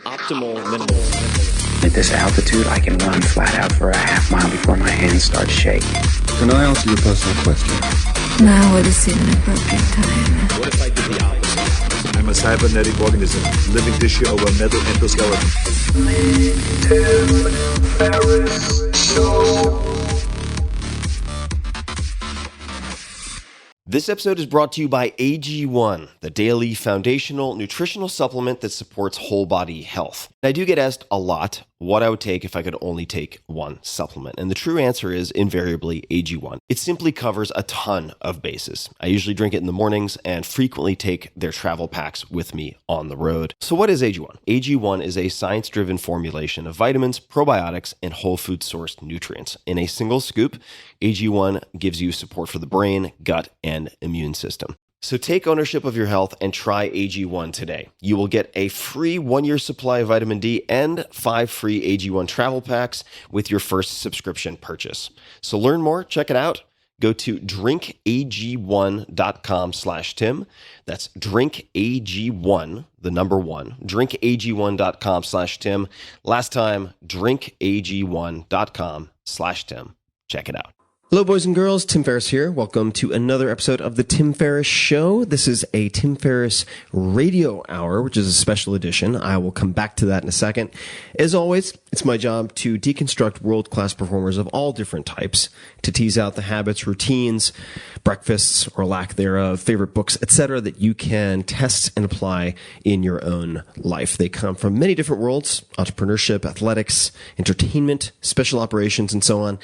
optimal minimal. At this altitude, I can run flat out for a half mile before my hands start shaking. Can I ask you a personal question? Now would seem an appropriate time. What if I did the opposite? I'm a cybernetic organism, living tissue over a metal endoskeleton. The Tim Ferriss Show. This episode is brought to you by AG1, the daily foundational nutritional supplement that supports whole body health. I do get asked a lot what I would take if I could only take one supplement. And the true answer is invariably AG1. It simply covers a ton of bases. I usually drink it in the mornings and frequently take their travel packs with me on the road. So what is AG1? AG1 is a science-driven formulation of vitamins, probiotics, and whole food sourced nutrients. In a single scoop, AG1 gives you support for the brain, gut, and immune system. So take ownership of your health and try AG1 today. You will get a free 1-year supply of vitamin D and 5 free AG1 travel packs with your first subscription purchase. So learn more, check it out. Go to drinkag1.com/Tim. That's drinkag1, the number 1, drinkag1.com/Tim. Last time, drinkag1.com/Tim. Check it out. Hello, boys and girls. Tim Ferriss here. Welcome to another episode of The Tim Ferriss Show. This is a Tim Ferriss radio hour, which is a special edition. I will come back to that in a second. As always, it's my job to deconstruct world-class performers of all different types, to tease out the habits, routines, breakfasts, or lack thereof, favorite books, etc., that you can test and apply in your own life. They come from many different worlds: entrepreneurship, athletics, entertainment, special operations, and so on.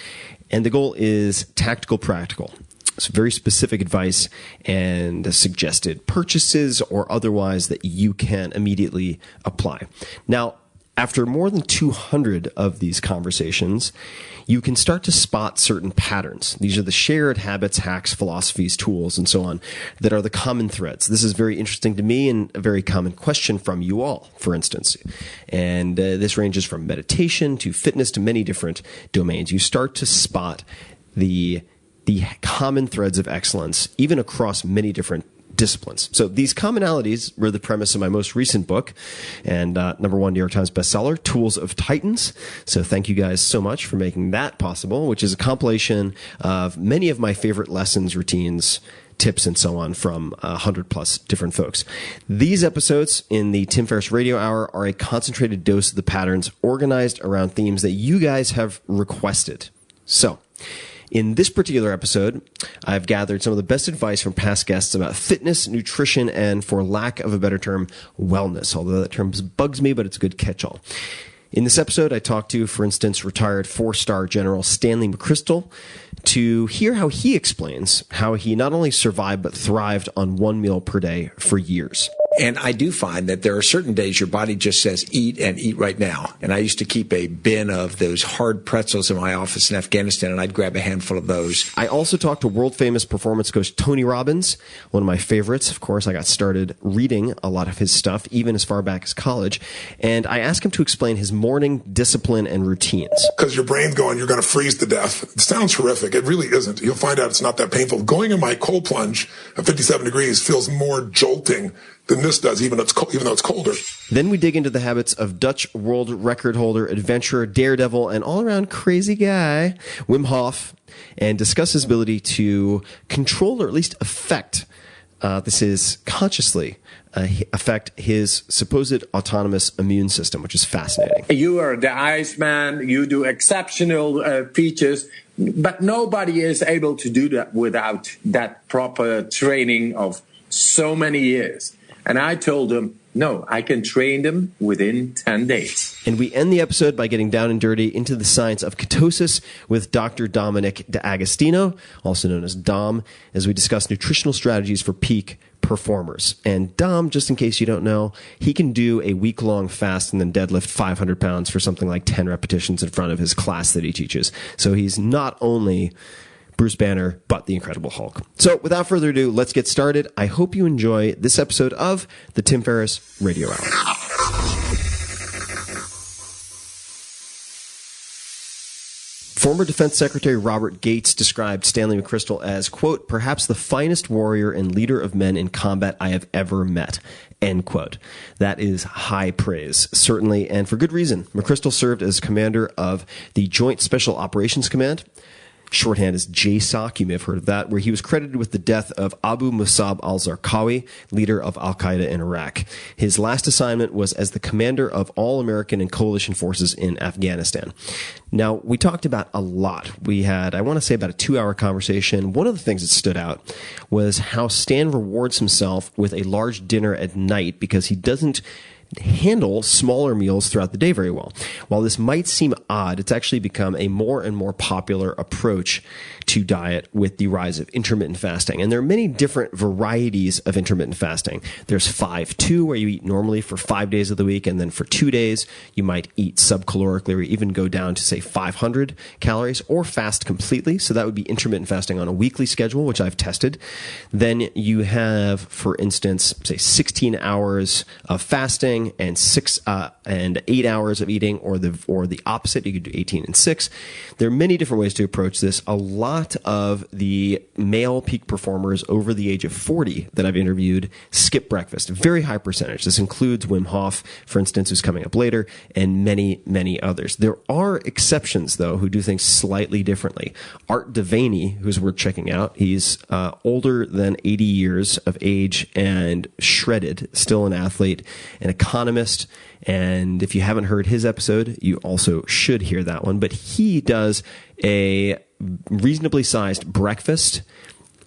And the goal is tactical, practical. It's very specific advice and suggested purchases or otherwise that you can immediately apply. Now, after more than 200 of these conversations, you can start to spot certain patterns. These are the shared habits, hacks, philosophies, tools, and so on that are the common threads. This is very interesting to me and a very common question from you all, for instance. And this ranges from meditation to fitness to many different domains. You start to spot the common threads of excellence, even across many different disciplines. So these commonalities were the premise of my most recent book and #1 New York Times bestseller, Tools of Titans. So thank you guys so much for making that possible, which is a compilation of many of my favorite lessons, routines, tips, and so on from 100 plus different folks. These episodes in the Tim Ferriss Radio Hour are a concentrated dose of the patterns organized around themes that you guys have requested. So in this particular episode, I've gathered some of the best advice from past guests about fitness, nutrition, and, for lack of a better term, wellness, although that term bugs me, but it's a good catch-all. In this episode, I talked to, for instance, retired 4-star General Stanley McChrystal to hear how he explains how he not only survived but thrived on one meal per day for years. And I do find that there are certain days your body just says, eat and eat right now. And I used to keep a bin of those hard pretzels in my office in Afghanistan, and I'd grab a handful of those. I also talked to world-famous performance coach Tony Robbins, one of my favorites. Of course, I got started reading a lot of his stuff, even as far back as college. And I asked him to explain his morning discipline and routines. Because your brain's going, you're going to freeze to death. It sounds horrific. It really isn't. You'll find out it's not that painful. Going in my cold plunge at 57 degrees feels more jolting than this does, even though it's colder. Then we dig into the habits of Dutch world record holder, adventurer, daredevil, and all-around crazy guy, Wim Hof, and discuss his ability to control or at least affect, consciously affect his supposed autonomous immune system, which is fascinating. You are the Iceman, you do exceptional features, but nobody is able to do that without that proper training of so many years. And I told him, no, I can train them within 10 days. And we end the episode by getting down and dirty into the science of ketosis with Dr. Dominic D'Agostino, also known as Dom, as we discuss nutritional strategies for peak performers. And Dom, just in case you don't know, he can do a week-long fast and then deadlift 500 pounds for something like 10 repetitions in front of his class that he teaches. So he's not only Bruce Banner, but the Incredible Hulk. So without further ado, let's get started. I hope you enjoy this episode of the Tim Ferriss Radio Hour. Former Defense Secretary Robert Gates described Stanley McChrystal as, quote, perhaps the finest warrior and leader of men in combat I have ever met, end quote. That is high praise, certainly, and for good reason. McChrystal served as commander of the Joint Special Operations Command. Shorthand is JSOC, you may have heard of that, where he was credited with the death of Abu Musab al-Zarqawi, leader of al-Qaeda in Iraq. His last assignment was as the commander of all American and coalition forces in Afghanistan. Now, we talked about a lot. We had, I want to say, about a 2-hour conversation. One of the things that stood out was how Stan rewards himself with a large dinner at night because he doesn't handle smaller meals throughout the day very well. While this might seem odd, it's actually become a more and more popular approach to diet with the rise of intermittent fasting. And there are many different varieties of intermittent fasting. There's 5-2, where you eat normally for 5 days of the week, and then for 2 days, you might eat subcalorically or even go down to, say, 500 calories, or fast completely. So that would be intermittent fasting on a weekly schedule, which I've tested. Then you have, for instance, say 16 hours of fasting and 8 hours of eating, or the opposite. You could do 18 and 6. There are many different ways to approach this. A lot of the male peak performers over the age of 40 that I've interviewed skip breakfast. Very high percentage. This includes Wim Hof, for instance, who's coming up later, and many, many others. There are exceptions, though, who do things slightly differently. Art Devaney, who's worth checking out, he's older than 80 years of age and shredded, still an athlete, an economist. And if you haven't heard his episode, you also should hear that one. But he does a reasonably sized breakfast,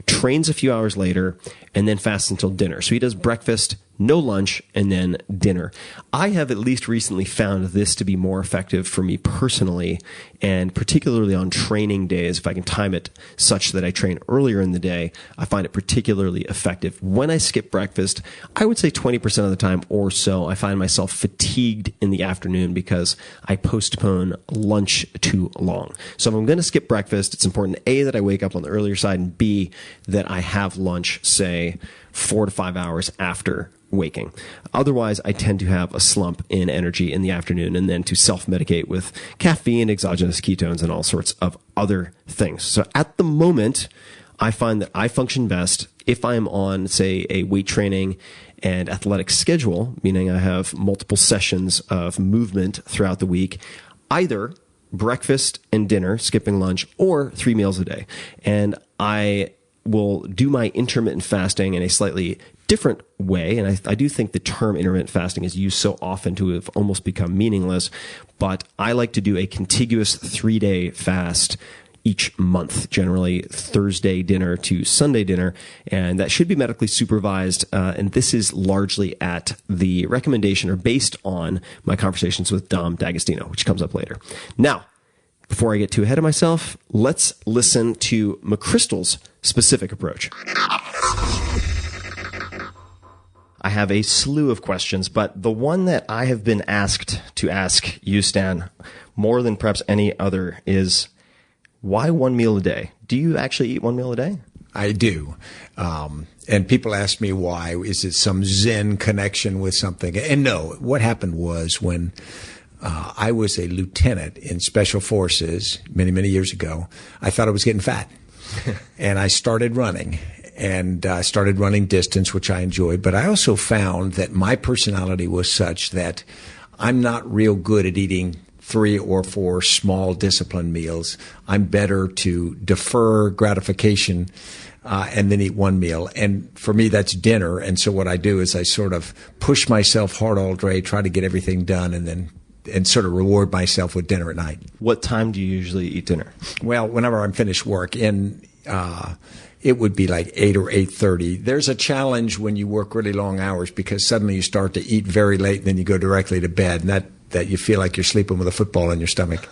trains a few hours later, and then fasts until dinner. So he does breakfast, no lunch, and then dinner. I have at least recently found this to be more effective for me personally, and particularly on training days, if I can time it such that I train earlier in the day, I find it particularly effective. When I skip breakfast, I would say 20% of the time or so, I find myself fatigued in the afternoon because I postpone lunch too long. So if I'm going to skip breakfast, it's important, A, that I wake up on the earlier side, and B, that I have lunch, say, 4 to 5 hours after waking. Otherwise, I tend to have a slump in energy in the afternoon, and then to self-medicate with caffeine, exogenous ketones, and all sorts of other things. So at the moment, I find that I function best if I'm on, say, a weight training and athletic schedule, meaning I have multiple sessions of movement throughout the week, either breakfast and dinner, skipping lunch, or 3 meals a day. And I will do my intermittent fasting in a slightly different way, and I do think the term intermittent fasting is used so often to have almost become meaningless, but I like to do a contiguous 3-day fast each month, generally Thursday dinner to Sunday dinner, and that should be medically supervised, and this is largely at the recommendation or based on my conversations with Dom D'Agostino, which comes up later. Now, before I get too ahead of myself, let's listen to McChrystal's specific approach. I have a slew of questions, but the one that I have been asked to ask you, Stan, more than perhaps any other, is why 1 meal a day? Do you actually eat 1 meal a day? I do. And people ask me why. Is it some Zen connection with something? And no, what happened was when I was a lieutenant in Special Forces many, many years ago, I thought I was getting fat. And I started running. And I started running distance, which I enjoyed. But I also found that my personality was such that I'm not real good at eating 3 or 4 small disciplined meals. I'm better to defer gratification and then eat 1 meal. And for me, that's dinner. And so what I do is I sort of push myself hard all day, try to get everything done, and sort of reward myself with dinner at night. What time do you usually eat dinner? Well, whenever I'm finished work, it would be like 8 or 8:30. There's a challenge when you work really long hours because suddenly you start to eat very late and then you go directly to bed, and that you feel like you're sleeping with a football in your stomach.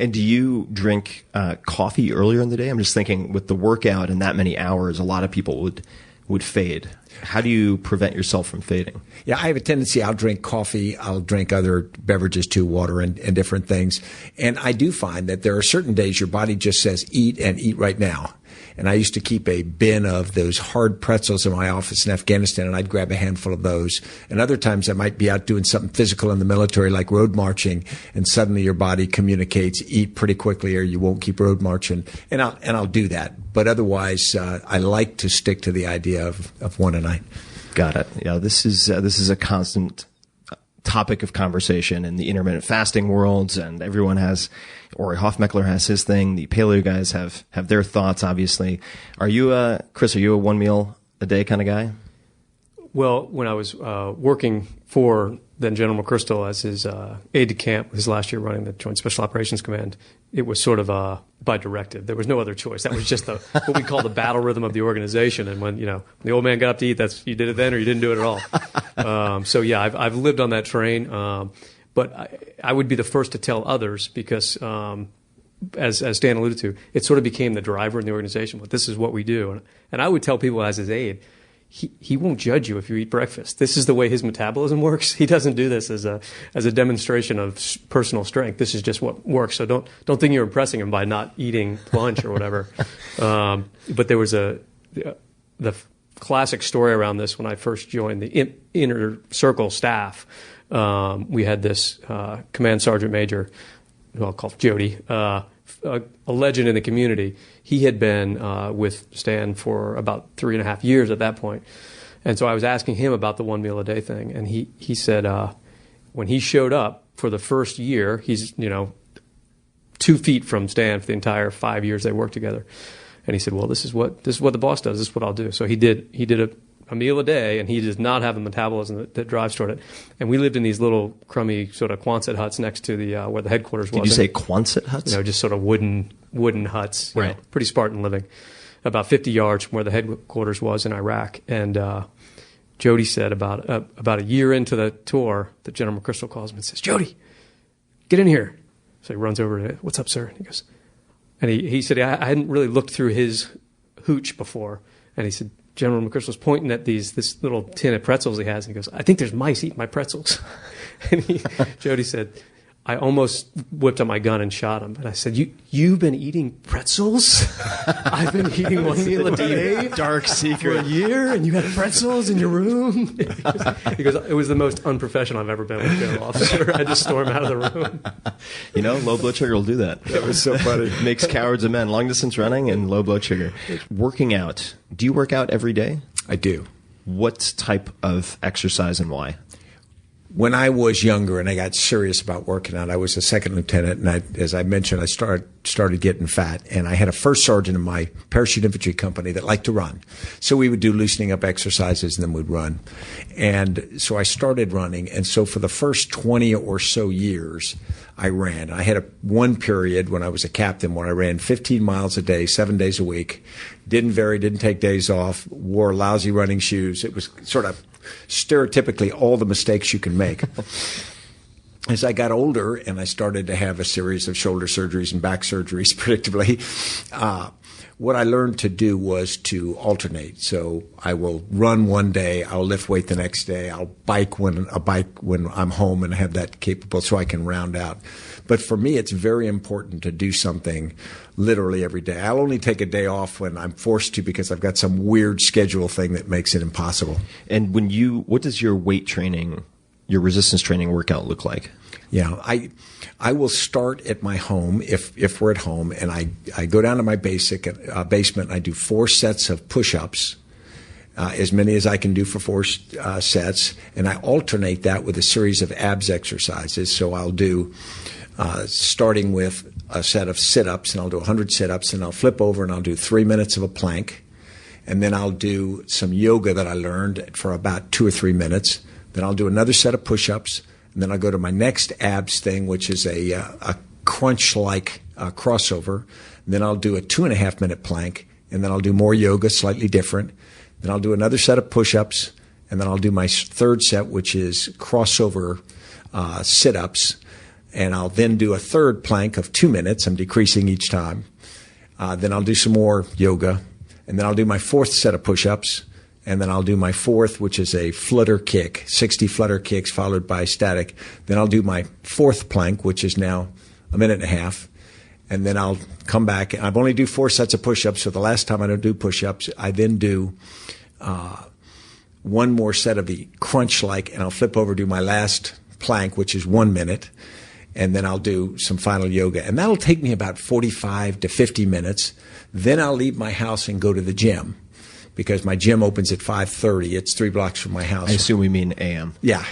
And do you drink coffee earlier in the day? I'm just thinking with the workout and that many hours, a lot of people would fade. How do you prevent yourself from fading? Yeah, I have a tendency. I'll drink coffee. I'll drink other beverages too, water and different things. And I do find that there are certain days your body just says eat and eat right now. And I used to keep a bin of those hard pretzels in my office in Afghanistan, and I'd grab a handful of those. And other times I might be out doing something physical in the military, like road marching, and suddenly your body communicates, eat pretty quickly or you won't keep road marching. And I'll do that. But otherwise, I like to stick to the idea of one a night. Got it. Yeah, this is a constant topic of conversation in the intermittent fasting worlds, and everyone has, Ori Hofmeckler has his thing. The paleo guys have their thoughts, obviously. Chris, are you a one meal a day kind of guy? Well, when I was working for then General McChrystal as his aide de camp his last year running the Joint Special Operations Command, it was sort of by directive. There was no other choice. That was just what we call the battle rhythm of the organization. And when the old man got up to eat, you did it then or you didn't do it at all. So yeah, I've lived on that train. But I would be the first to tell others because, as Dan alluded to, it sort of became the driver in the organization. But this is what we do, and I would tell people as his aide, he won't judge you if you eat breakfast. This is the way his metabolism works. He doesn't do this as a demonstration of personal strength. This is just what works. So don't think you're impressing him by not eating lunch or whatever. But there was the classic story around this when I first joined the inner circle staff. We had this command sergeant major, who I'll call Jody, a legend in the community. He had been with Stan for about 3.5 years at that point. And so I was asking him about the one meal a day thing. And he said when he showed up for the first year, he's 2 feet from Stan for the entire 5 years they worked together. And he said, well, this is what the boss does. This is what I'll do. So he did a meal a day, and he does not have a metabolism that drives toward it. And we lived in these little crummy sort of Quonset huts next to the where the headquarters was. Did you say Quonset huts? Just sort of wooden huts, right? Pretty Spartan living, about 50 yards from where the headquarters was in Iraq. And Jody said about a year into the tour, that General McChrystal calls him and says, "Jody, get in here." So he runs over to, "What's up, sir?" And he goes, and he said, I hadn't really looked through his hooch before, and he said, General McChrystal's pointing at this little tin of pretzels he has, and he goes, "I think there's mice eating my pretzels." And Jody said, I almost whipped out my gun and shot him. And I said, "You've been eating pretzels? I've been eating one meal a day, dark secret, for a year, and you had pretzels in your room?" He goes, "It was the most unprofessional I've ever been with a general officer." I just stormed out of the room. Low blood sugar will do that. That was so funny. Makes cowards of men. Long distance running and low blood sugar. Working out. Do you work out every day? I do. What type of exercise and why? When I was younger and I got serious about working out, I was a second lieutenant, and as I mentioned, I started getting fat. And I had a first sergeant in my parachute infantry company that liked to run. So we would do loosening up exercises, and then we'd run. And so I started running. And so for the first 20 or so years, I ran. I had one period when I was a captain where I ran 15 miles a day, 7 days a week. Didn't vary, didn't take days off, wore lousy running shoes. It was sort of stereotypically all the mistakes you can make. As I got older and I started to have a series of shoulder surgeries and back surgeries, predictably, what I learned to do was to alternate. So I will run one day, I'll lift weight the next day, I'll bike when I'm home and have that capable so I can round out. But for me, it's very important to do something literally every day. I'll only take a day off when I'm forced to because I've got some weird schedule thing that makes it impossible. And what does your weight training, your resistance training workout look like? Yeah, I will start at my home if we're at home, and I go down to my basement and I do 4 sets of push-ups, as many as I can do for 4 sets, and I alternate that with a series of abs exercises. So I'll do starting with a set of sit-ups, and I'll do 100 sit-ups, and I'll flip over and I'll do 3 minutes of a plank, and then I'll do some yoga that I learned for about 2 or 3 minutes. Then I'll do another set of push-ups, and then I'll go to my next abs thing, which is a crunch-like crossover. And then I'll do a 2.5-minute plank, and then I'll do more yoga, slightly different. Then I'll do another set of push-ups, and then I'll do my third set, which is crossover sit-ups. And I'll then do a third plank of 2 minutes. I'm decreasing each time. Then I'll do some more yoga. And then I'll do my 4th set of push-ups. and then I'll do my fourth, which is a flutter kick, 60 flutter kicks followed by static. Then I'll do my fourth plank, which is now a minute and a half, and then I'll come back. I've only do 4 sets of push-ups, so the last time I don't do push-ups, I then do one more set of the crunch-like, and I'll flip over, do my last plank, which is 1 minute, and then I'll do some final yoga. And that'll take me about 45 to 50 minutes. Then I'll leave my house and go to the gym, because my gym opens at 5:30. It's 3 blocks from my house. I assume we mean AM. Yeah.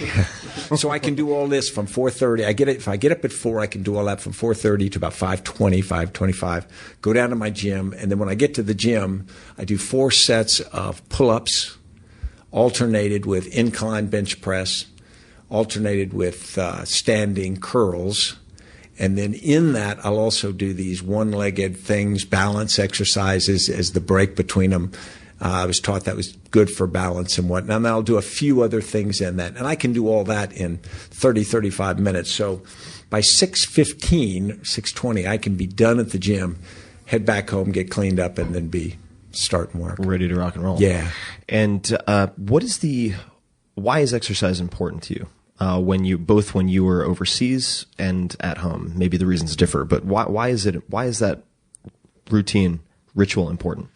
So I can do all this from 4:30. If I get up at 4, I can do all that from 4:30 to about 5:20, 5:25. Go down to my gym, and then when I get to the gym, I do 4 sets of pull-ups, alternated with incline bench press, alternated with standing curls. And then in that, I'll also do these one-legged things, balance exercises as the break between them. I was taught that was good for balance and whatnot. And I'll do a few other things in that. And I can do all that in 30, 35 minutes. So by 6:15, 6:20, I can be done at the gym, head back home, get cleaned up, and then be starting work. Ready to rock and roll. Yeah. And why is exercise important to you? When you were overseas and at home? Maybe the reasons differ, but why is that routine, ritual important?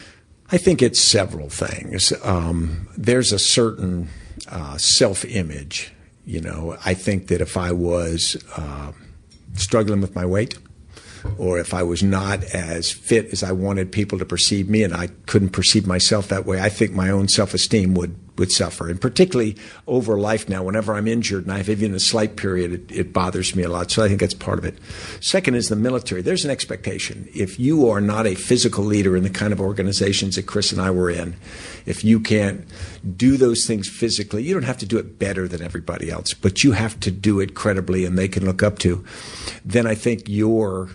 I think it's several things. There's a certain self-image. I think that if I was struggling with my weight, or if I was not as fit as I wanted people to perceive me, and I couldn't perceive myself that way, I think my own self-esteem would suffer. And particularly over life now, whenever I'm injured and I have even a slight period, it bothers me a lot. So I think that's part of it. Second is the military. There's an expectation. If you are not a physical leader in the kind of organizations that Chris and I were in, if you can't do those things physically, you don't have to do it better than everybody else, but you have to do it credibly and they can look up to, then I think your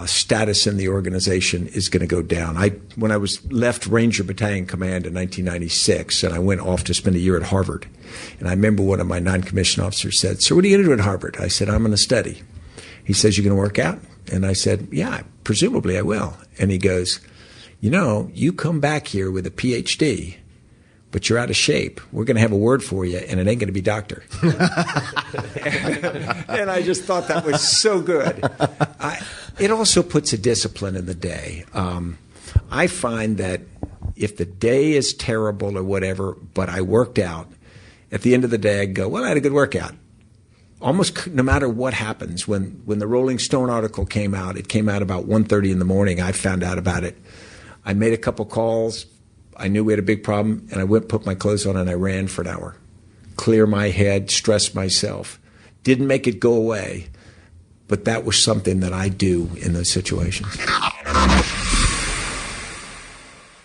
status in the organization is going to go down. When I was left Ranger Battalion Command in 1996, and I went off to spend a year at Harvard, and I remember one of my non-commissioned officers said, "So what are you going to do at Harvard?" I said, "I'm going to study." He says, "You're going to work out?" And I said, "Yeah, presumably I will." And he goes, "You come back here with a PhD, but you're out of shape. We're going to have a word for you, and it ain't going to be doctor." And I just thought that was so good. It also puts a discipline in the day. I find that if the day is terrible or whatever, but I worked out, at the end of the day I go, well, I had a good workout. Almost no matter what happens. When the Rolling Stone article came out, it came out about 1:30 in the morning. I found out about it. I made a couple calls. I knew we had a big problem, and I went, put my clothes on, and I ran for an hour. Clear my head, stress myself. Didn't make it go away, but that was something that I do in those situations.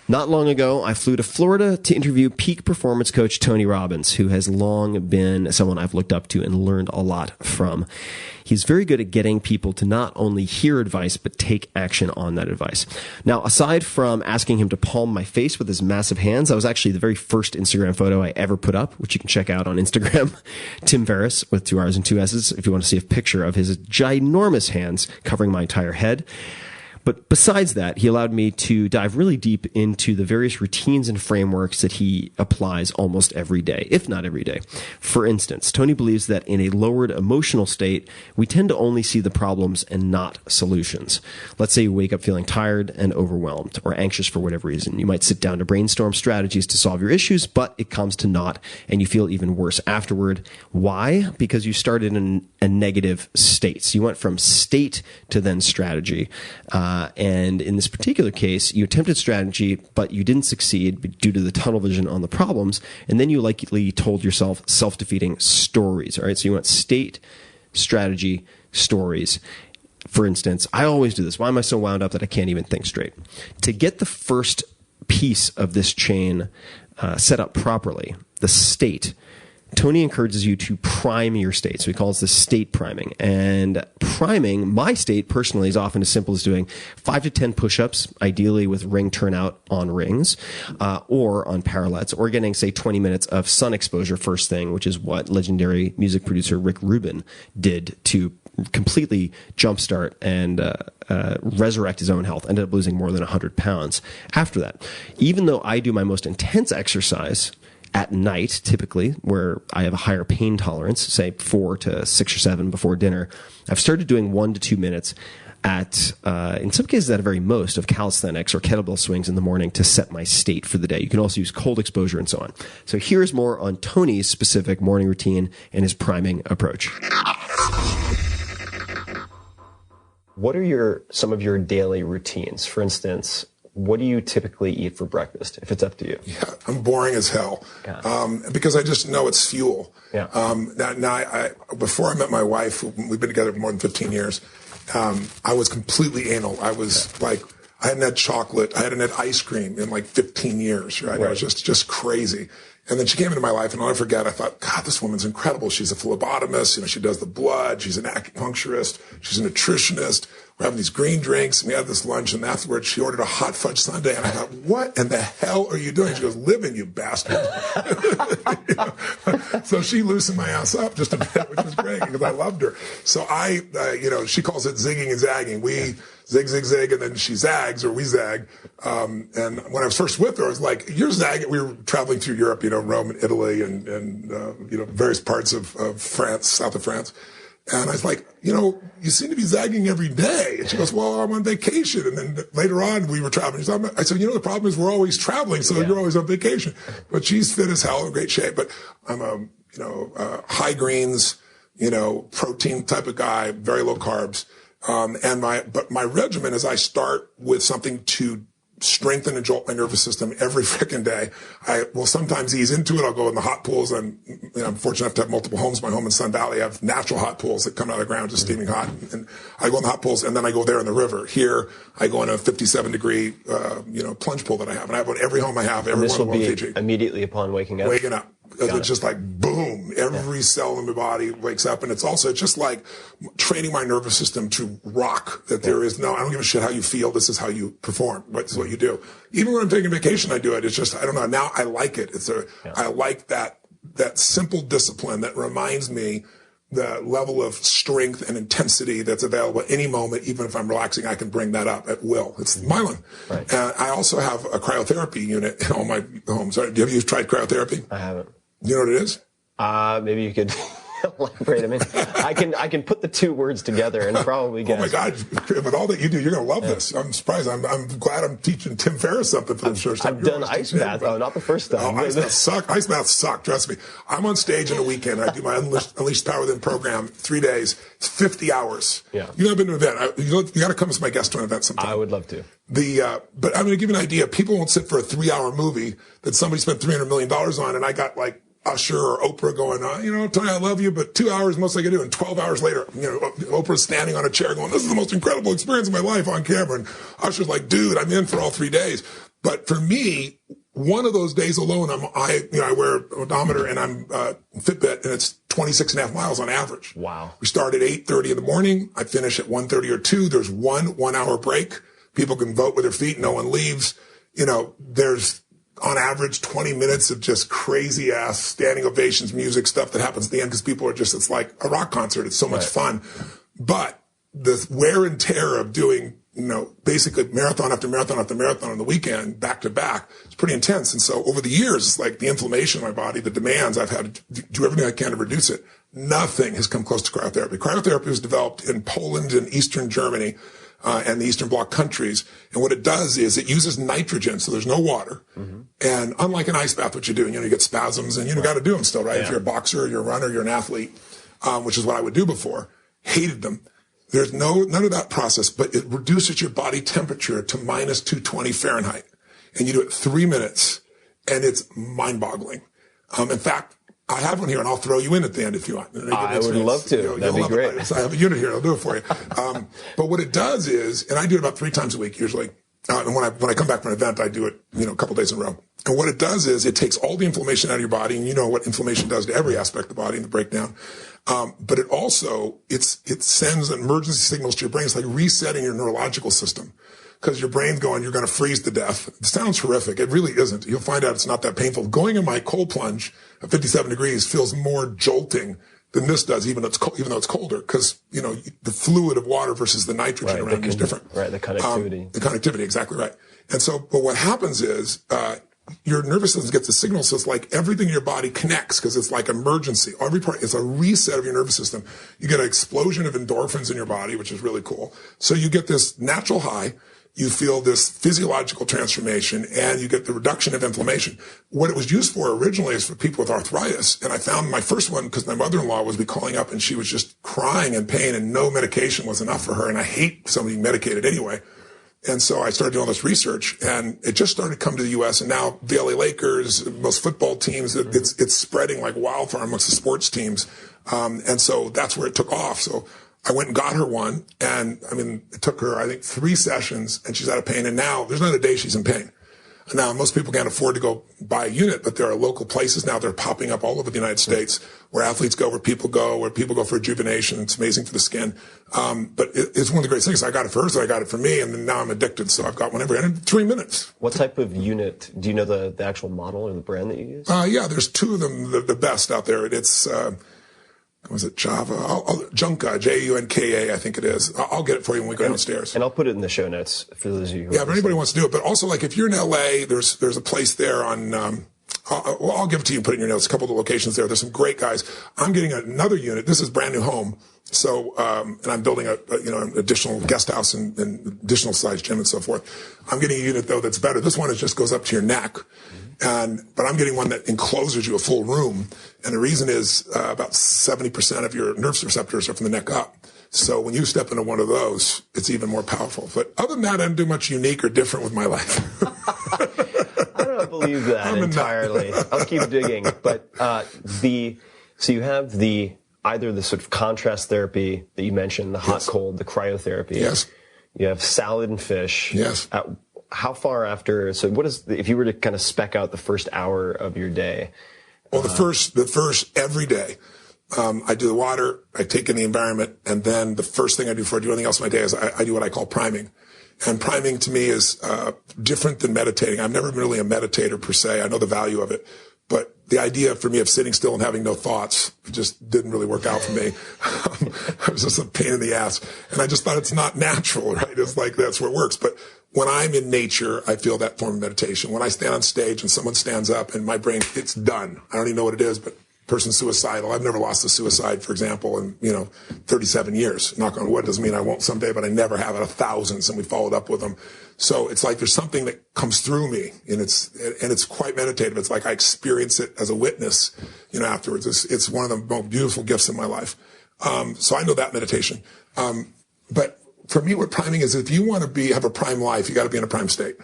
Not long ago, I flew to Florida to interview peak performance coach Tony Robbins, who has long been someone I've looked up to and learned a lot from. He's very good at getting people to not only hear advice, but take action on that advice. Now, aside from asking him to palm my face with his massive hands, that was actually the very first Instagram photo I ever put up, which you can check out on Instagram. Tim Ferriss, with 2 R's and 2 S's, if you want to see a picture of his ginormous hands covering my entire head. But besides that, he allowed me to dive really deep into the various routines and frameworks that he applies almost every day, if not every day. For instance, Tony believes that in a lowered emotional state, we tend to only see the problems and not solutions. Let's say you wake up feeling tired and overwhelmed or anxious for whatever reason. You might sit down to brainstorm strategies to solve your issues, but it comes to naught and you feel even worse afterward. Why? Because you started in a negative state. So you went from state to then strategy. And in this particular case, you attempted strategy, but you didn't succeed due to the tunnel vision on the problems. And then you likely told yourself self-defeating stories. All right. So you went state, strategy, stories. For instance, I always do this. Why am I so wound up that I can't even think straight? To get the first piece of this chain set up properly, the state, Tony encourages you to prime your state. So he calls this state priming. And priming my state personally is often as simple as doing 5 to 10 push-ups, ideally with ring turnout on rings, or on parallettes, or getting, say, 20 minutes of sun exposure first thing, which is what legendary music producer Rick Rubin did to completely jumpstart and resurrect his own health. Ended up losing more than 100 pounds after that. Even though I do my most intense exercise at night, typically, where I have a higher pain tolerance, say 4 to 6 or 7 before dinner, I've started doing 1 to 2 minutes at, in some cases at a very most, of calisthenics or kettlebell swings in the morning to set my state for the day. You can also use cold exposure and so on. So here's more on Tony's specific morning routine and his priming approach. What are some of your daily routines? For instance, what do you typically eat for breakfast, if it's up to you? Yeah, I'm boring as hell, because I just know it's fuel. Yeah. Now, before I met my wife, we've been together for more than 15 years, I was completely anal. I was like, I hadn't had chocolate, I hadn't had ice cream in like 15 years, right? I was just crazy. And then she came into my life, and I'll never forget, I thought, God, this woman's incredible. She's a phlebotomist, she does the blood, she's an acupuncturist, she's a nutritionist. We're having these green drinks, and we had this lunch, and afterwards she ordered a hot fudge sundae, and I thought, what in the hell are you doing? She goes, living, you bastard. So she loosened my ass up just a bit, which was great, because I loved her. So she calls it zigging and zagging. We zig, zig, zig, and then she zags, or we zag. And when I was first with her, I was like, you're zagging. We were traveling through Europe, Rome and Italy, and various parts of France, south of France. And I was like, you seem to be zagging every day. And she goes, well, I'm on vacation. And then later on, we were traveling. I said, the problem is we're always traveling, so you're always on vacation. But she's fit as hell, in great shape. But I'm a high greens, protein type of guy, very low carbs. But my regimen is I start with something to strengthen and jolt my nervous system every freaking day. I will sometimes ease into it. I'll go in the hot pools, and I'm fortunate enough to have multiple homes. My home in Sun Valley, I have natural hot pools that come out of the ground, just steaming hot. And I go in the hot pools, and then I go there in the river. Here, I go in a 57-degree, plunge pool that I have. And I have one every home I have, every one in Fiji. This will be immediately upon waking up? Waking up. It's just like boom, every cell in my body wakes up. And it's just like training my nervous system to rock, that there is I don't give a shit how you feel. This is how you perform. This is what you do. Even when I'm taking vacation, I do it. It's just, I don't know. Now I like it. I like that simple discipline that reminds me the level of strength and intensity that's available at any moment. Even if I'm relaxing, I can bring that up at will. It's Mylan. Right. I also have a cryotherapy unit in all my homes. Have you tried cryotherapy? I haven't. You know what it is? Maybe you could elaborate. I mean, I can put the two words together and probably guess. Oh my God! With all that you do, you're going to love this. I'm surprised. I'm glad I'm teaching Tim Ferriss something for the first time. I've done ice bath, not the first time. Oh, ice baths suck. Ice baths suck. Trust me. I'm on stage in a weekend. I do my Unleashed Power Within program, 3 days. It's 50 hours. Yeah. You've never been to an event. You got to come as my guest to an event sometime. I would love to. But I'm going to give you an idea. People won't sit for a 3-hour movie that somebody spent $300 million on, and I got like Usher or Oprah going on, Tony, I love you, but 2 hours most I can do. And 12 hours later, Oprah's standing on a chair going, this is the most incredible experience of my life on camera. And Usher's like, dude, I'm in for all 3 days. But for me, one of those days alone, I wear an odometer and I'm Fitbit, and it's 26.5 miles on average. Wow. We start at 8:30 in the morning. I finish at 1:30 or 2. There's 1 hour break. People can vote with their feet. No one leaves. There's on average 20 minutes of just crazy ass standing ovations, music stuff that happens at the end, because people are it's like a rock concert. It's so much fun. But the wear and tear of doing, basically marathon after marathon after marathon on the weekend, back to back, it's pretty intense. And so over the years, it's like the inflammation in my body, the demands, I've had to do everything I can to reduce it. Nothing has come close to cryotherapy. Cryotherapy was developed in Poland and Eastern Germany, and the Eastern Bloc countries. And what it does is it uses nitrogen, so there's no water. Mm-hmm. And unlike an ice bath, what you do, you get spasms, and got to do them still, right? Yeah. If you're a boxer, you're a runner, you're an athlete, which is what I would do before. Hated them. There's none of that process, but it reduces your body temperature to minus 220 Fahrenheit. And you do it 3 minutes, and it's mind-boggling. In fact, I have one here, and I'll throw you in at the end if you want. I would love to. That'd be great. I have a unit here. I'll do it for you. But what it does is, and I do it about 3 times a week usually. And when I come back from an event, I do it, a couple days in a row. And what it does is it takes all the inflammation out of your body, and you know what inflammation does to every aspect of the body in the breakdown. But it also, it sends emergency signals to your brain. It's like resetting your neurological system. Because your brain's going, you're going to freeze to death. It sounds horrific. It really isn't. You'll find out it's not that painful. Going in my cold plunge at 57 degrees feels more jolting than this does, even though it's colder, because, you know, the fluid of water versus the nitrogen around you is different. Right, the connectivity. The connectivity, exactly right. And so, but what happens is, your nervous system gets a signal, so it's like everything in your body connects because it's like emergency. Every part, it's a reset of your nervous system. You get an explosion of endorphins in your body, which is really cool. So you get this natural high. You feel this physiological transformation, and you get the reduction of inflammation. What it was used for originally is for people with arthritis. And I found my first one because my mother-in-law was be calling up and she was just crying in pain and no medication was enough for her. And I hate somebody medicated anyway. And so I started doing all this research, and it just started to come to the U.S. And now the LA Lakers, most football teams, it's spreading like wildfire amongst the sports teams. And so that's where it took off. So I went and got her one, and I mean, it took her, I think, 3 sessions, and she's out of pain. And now there's not a day she's in pain. Now, most people can't afford to go buy a unit, but there are local places now that are popping up all over the United States where athletes go, where people go for rejuvenation. It's amazing for the skin. But it's one of the great things. I got it for her, so I got it for me, and then now I'm addicted. So I've got one in 3 minutes. What type of unit? Do you know the actual model or the brand that you use? Yeah, there's 2 of them, the best out there. It's, was it Java? Junka, Junka, I think it is. I'll get it for you when we go downstairs. And I'll put it in the show notes for those of you who if anybody wants to do it. But also, like, if you're in LA, there's a place there on, I'll give it to you and put it in your notes. A couple of the locations there. There's some great guys. I'm getting another unit. This is brand new home. So, and I'm building an additional guest house and additional size gym and so forth. I'm getting a unit though that's better. This one just goes up to your neck. But I'm getting one that encloses you a full room. And the reason is, about 70% of your nerve receptors are from the neck up. So when you step into one of those, it's even more powerful. But other than that, I don't do much unique or different with my life. I don't believe that entirely. I'll keep digging. But, so you have either the sort of contrast therapy that you mentioned, the hot, cold, the cryotherapy. Yes. You have salad and fish. Yes. How far after? So what is if you were to kind of spec out the first hour of your day? Well, the first every day, I do the water, I take in the environment, and then the first thing I do before I do anything else in my day is I do what I call priming. And priming to me is different than meditating. I've never been really a meditator per se. I know the value of it. But the idea for me of sitting still and having no thoughts just didn't really work out for me. It was just a pain in the ass. And I just thought it's not natural, right? It's like that's where it works. But when I'm in nature, I feel that form of meditation. When I stand on stage and someone stands up and my brain, it's done. I don't even know what it is, but person's suicidal. I've never lost a suicide, for example, in, 37 years. Knock on wood, doesn't mean I won't someday, but I never have out of thousands, and we followed up with them. So it's like there's something that comes through me, and it's quite meditative. It's like I experience it as a witness, afterwards. It's one of the most beautiful gifts in my life. So I know that meditation. But for me, what priming is, if you want to have a prime life, you got to be in a prime state.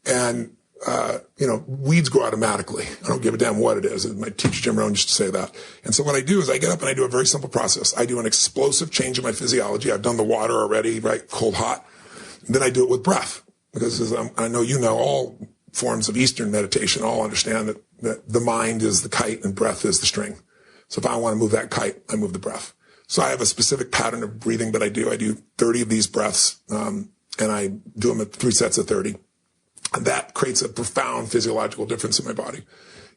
And weeds grow automatically. I don't give a damn what it is. My teacher, Jim Rohn, used to say that. And so what I do is I get up and I do a very simple process. I do an explosive change in my physiology. I've done the water already, right? Cold, hot. And then I do it with breath. Because I know all forms of Eastern meditation all understand that the mind is the kite and breath is the string. So if I want to move that kite, I move the breath. So I have a specific pattern of breathing that I do. I do 30 of these breaths, and I do them at 3 sets of 30. And that creates a profound physiological difference in my body.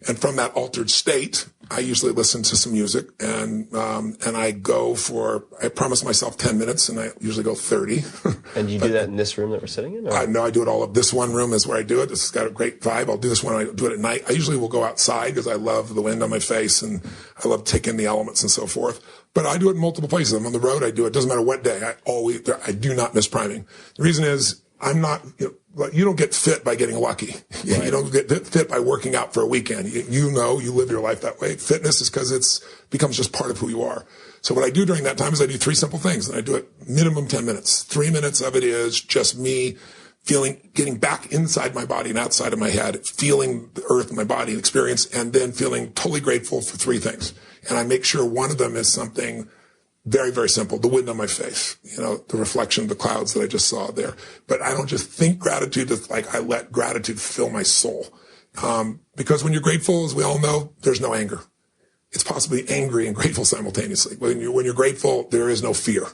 And from that altered state, I usually listen to some music and I promise myself 10 minutes and I usually go 30. And you do that in this room that we're sitting in? No, I do it all up. This one room is where I do it. This has got a great vibe. I'll do this one. I do it at night. I usually will go outside because I love the wind on my face and I love taking the elements and so forth. But I do it in multiple places. I'm on the road. I do it. Doesn't matter what day. I do not miss priming. The reason is I'm not, you don't get fit by getting lucky. Right. You don't get fit by working out for a weekend. You live your life that way. Fitness is because it becomes just part of who you are. So what I do during that time is I do 3 simple things, and I do it minimum 10 minutes. 3 minutes of it is just me getting back inside my body and outside of my head, feeling the earth in my body experience, and then feeling totally grateful for 3 things. And I make sure one of them is something very, very simple. The wind on my face, the reflection of the clouds that I just saw there. But I don't just think gratitude. It's like I let gratitude fill my soul. Because when you're grateful, as we all know, there's no anger. It's possibly angry and grateful simultaneously. When you're grateful, there is no fear.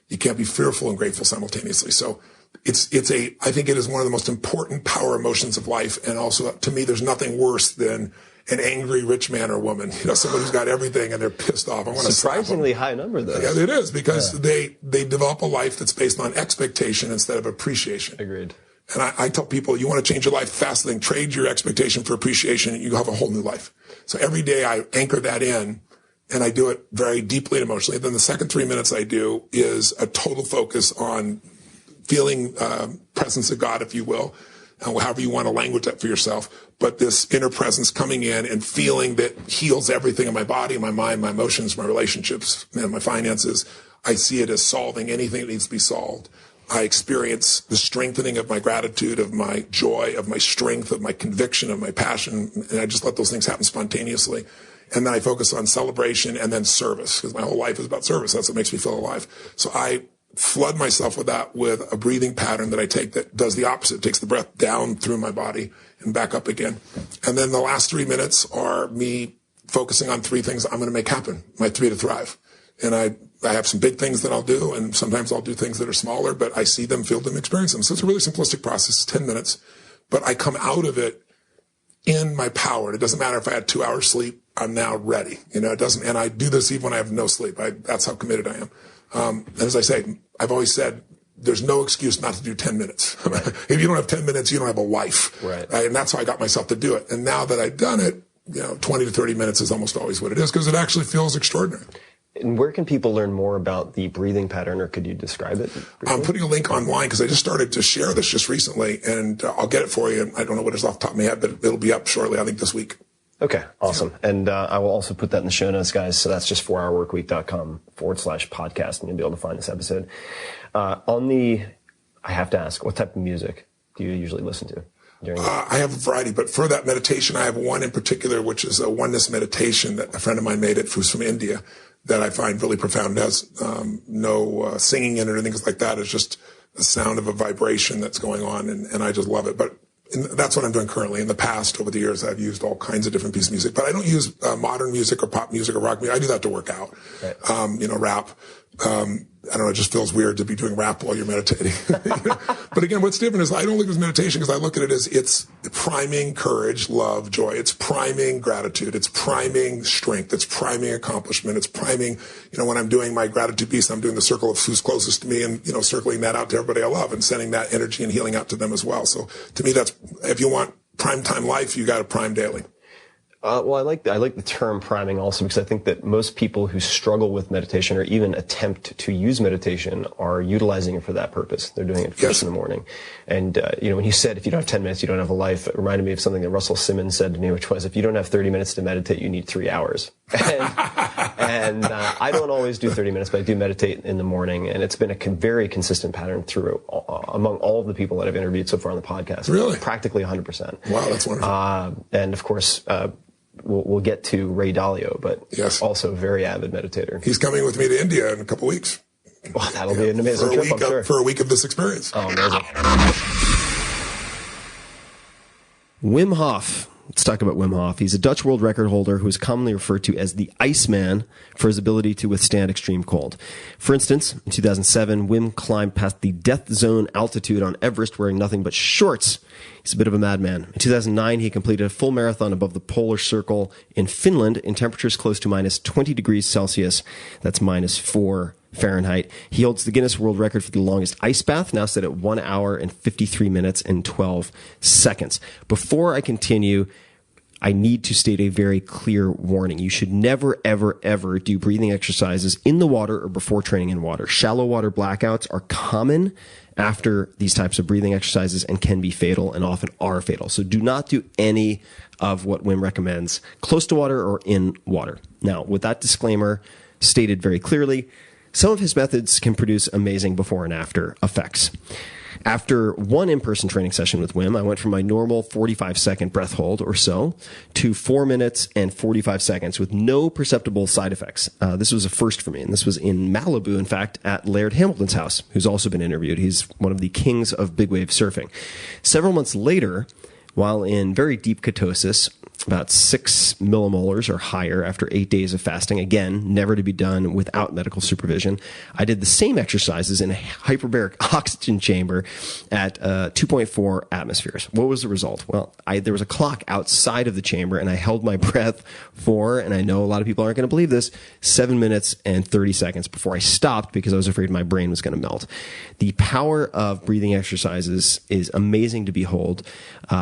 You can't be fearful and grateful simultaneously. So I think it is one of the most important power emotions of life. And also, to me, there's nothing worse than an angry rich man or woman, someone who's got everything and they're pissed off. I want to surprisingly high number, though. Yeah, it is, because they develop a life that's based on expectation instead of appreciation. Agreed. And I tell people, you want to change your life, fast thing, trade your expectation for appreciation, and you have a whole new life. So every day I anchor that in, and I do it very deeply and emotionally. Then the second 3 minutes I do is a total focus on feeling presence of God, if you will, however you want to language that for yourself. But this inner presence coming in and feeling that heals everything in my body, my mind, my emotions, my relationships, and my finances. I see it as solving anything that needs to be solved. I experience the strengthening of my gratitude, of my joy, of my strength, of my conviction, of my passion, and I just let those things happen spontaneously. And then I focus on celebration and then service, because my whole life is about service. That's what makes me feel alive. So I flood myself with that, with a breathing pattern that I take that does the opposite. It takes the breath down through my body and back up again. And then the last 3 minutes are me focusing on 3 things I'm going to make happen, my 3 to thrive. And I have some big things that I'll do, and sometimes I'll do things that are smaller, but I see them, feel them, experience them. So it's a really simplistic process. It's 10 minutes, but I come out of it in my power. It doesn't matter if I had 2 hours sleep. I'm now ready. It doesn't, and I do this even when I have no sleep. That's how committed I am. And as I say, I've always said, there's no excuse not to do 10 minutes. If you don't have 10 minutes, you don't have a life. Right. And that's how I got myself to do it. And now that I've done it, 20 to 30 minutes is almost always what it is, because it actually feels extraordinary. And where can people learn more about the breathing pattern, or could you describe it briefly? I'm putting a link online because I just started to share this just recently, and I'll get it for you. I don't know what it's off the top of my head, but it'll be up shortly, I think this week. Okay, awesome. And I will also put that in the show notes, guys. So that's just 4hourworkweek.com/podcast, and you'll be able to find this episode. I have to ask, what type of music do you usually listen to? I have a variety, but for that meditation, I have one in particular, which is a oneness meditation that a friend of mine made it, who's from India, that I find really profound. It has no singing in it or anything like that. It's just the sound of a vibration that's going on, and I just love it. But that's what I'm doing currently. In the past, over the years, I've used all kinds of different pieces of music, but I don't use modern music or pop music or rock music. I do that to work out, right. Rap. I don't know, it just feels weird to be doing rap while you're meditating. But again, what's different is I don't look at it as meditation, because I look at it as it's priming courage, love, joy. It's priming gratitude. It's priming strength. It's priming accomplishment. It's priming, when I'm doing my gratitude piece, I'm doing the circle of who's closest to me and, circling that out to everybody I love and sending that energy and healing out to them as well. So to me, that's, if you want prime time life, you got to prime daily. Well, I like the term priming also, because I think that most people who struggle with meditation or even attempt to use meditation are utilizing it for that purpose. They're doing it first in the morning. And, when you said, if you don't have 10 minutes, you don't have a life, it reminded me of something that Russell Simmons said to me, which was, if you don't have 30 minutes to meditate, you need 3 hours. And I don't always do 30 minutes, but I do meditate in the morning. And it's been a very consistent pattern through among all of the people that I've interviewed so far on the podcast. Really? Practically 100%. Wow, that's wonderful. And of course, we'll get to Ray Dalio, but also a very avid meditator. He's coming with me to India in a couple weeks. Well, that'll be an amazing trip, I'm sure. For a week of this experience. Oh, amazing. Wim Hof. Let's talk about Wim Hof. He's a Dutch world record holder who is commonly referred to as the Iceman for his ability to withstand extreme cold. For instance, in 2007, Wim climbed past the death zone altitude on Everest wearing nothing but shorts. He's a bit of a madman. In 2009, he completed a full marathon above the polar circle in Finland in temperatures close to minus 20 degrees Celsius. That's minus 4 Fahrenheit. He holds the Guinness World Record for the longest ice bath, now set at 1 hour and 53 minutes and 12 seconds. Before I continue, I need to state a very clear warning. You should never, ever, ever do breathing exercises in the water or before training in water. Shallow water blackouts are common after these types of breathing exercises and can be fatal, and often are fatal. So do not do any of what Wim recommends close to water or in water. Now, with that disclaimer stated very clearly, some of his methods can produce amazing before and after effects. After one in-person training session with Wim, I went from my normal 45-second breath hold or so to 4 minutes and 45 seconds with no perceptible side effects. This was a first for me, and this was in Malibu, in fact, at Laird Hamilton's house, who's also been interviewed. He's one of the kings of big wave surfing. Several months later, while in very deep ketosis, about 6 millimolars or higher after 8 days of fasting. Again, never to be done without medical supervision. I did the same exercises in a hyperbaric oxygen chamber at 2.4 atmospheres. What was the result? Well, there was a clock outside of the chamber, and I held my breath for, and I know a lot of people aren't going to believe this, 7 minutes and 30 seconds before I stopped because I was afraid my brain was going to melt. The power of breathing exercises is amazing to behold,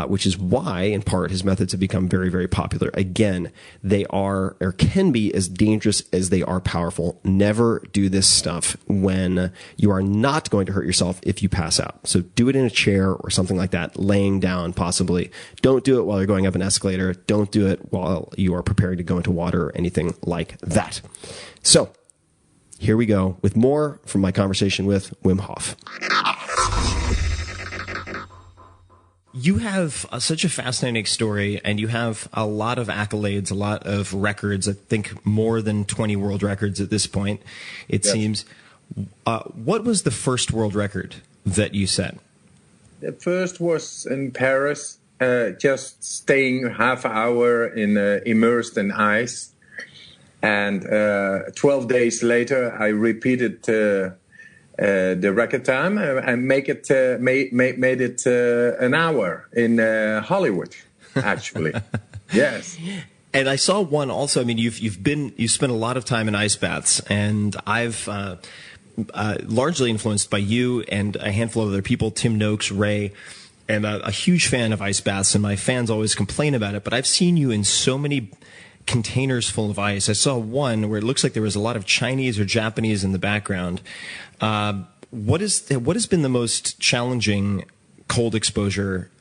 which is why, in part, his methods have become very, very popular. Again, they are or can be as dangerous as they are powerful. Never do this stuff when you are not going to hurt yourself if you pass out. So do it in a chair or something like that, laying down possibly. Don't do it while you're going up an escalator. Don't do it while you are preparing to go into water or anything like that. So here we go with more from my conversation with Wim Hof. You have such a fascinating story, and you have a lot of accolades, a lot of records. I think more than 20 world records at this point, it seems. What was the first world record that you set? The first was in Paris, just staying half hour immersed in ice. And 12 days later, I repeated the record time and made it an hour in Hollywood, actually. Yes. And I saw one also. I mean, you've spent a lot of time in ice baths, and I've largely influenced by you and a handful of other people, Tim Noakes, Ray, and a huge fan of ice baths. And my fans always complain about it, but I've seen you in so many containers full of ice. I saw one where it looks like there was a lot of Chinese or Japanese in the background. What has been the most challenging cold exposure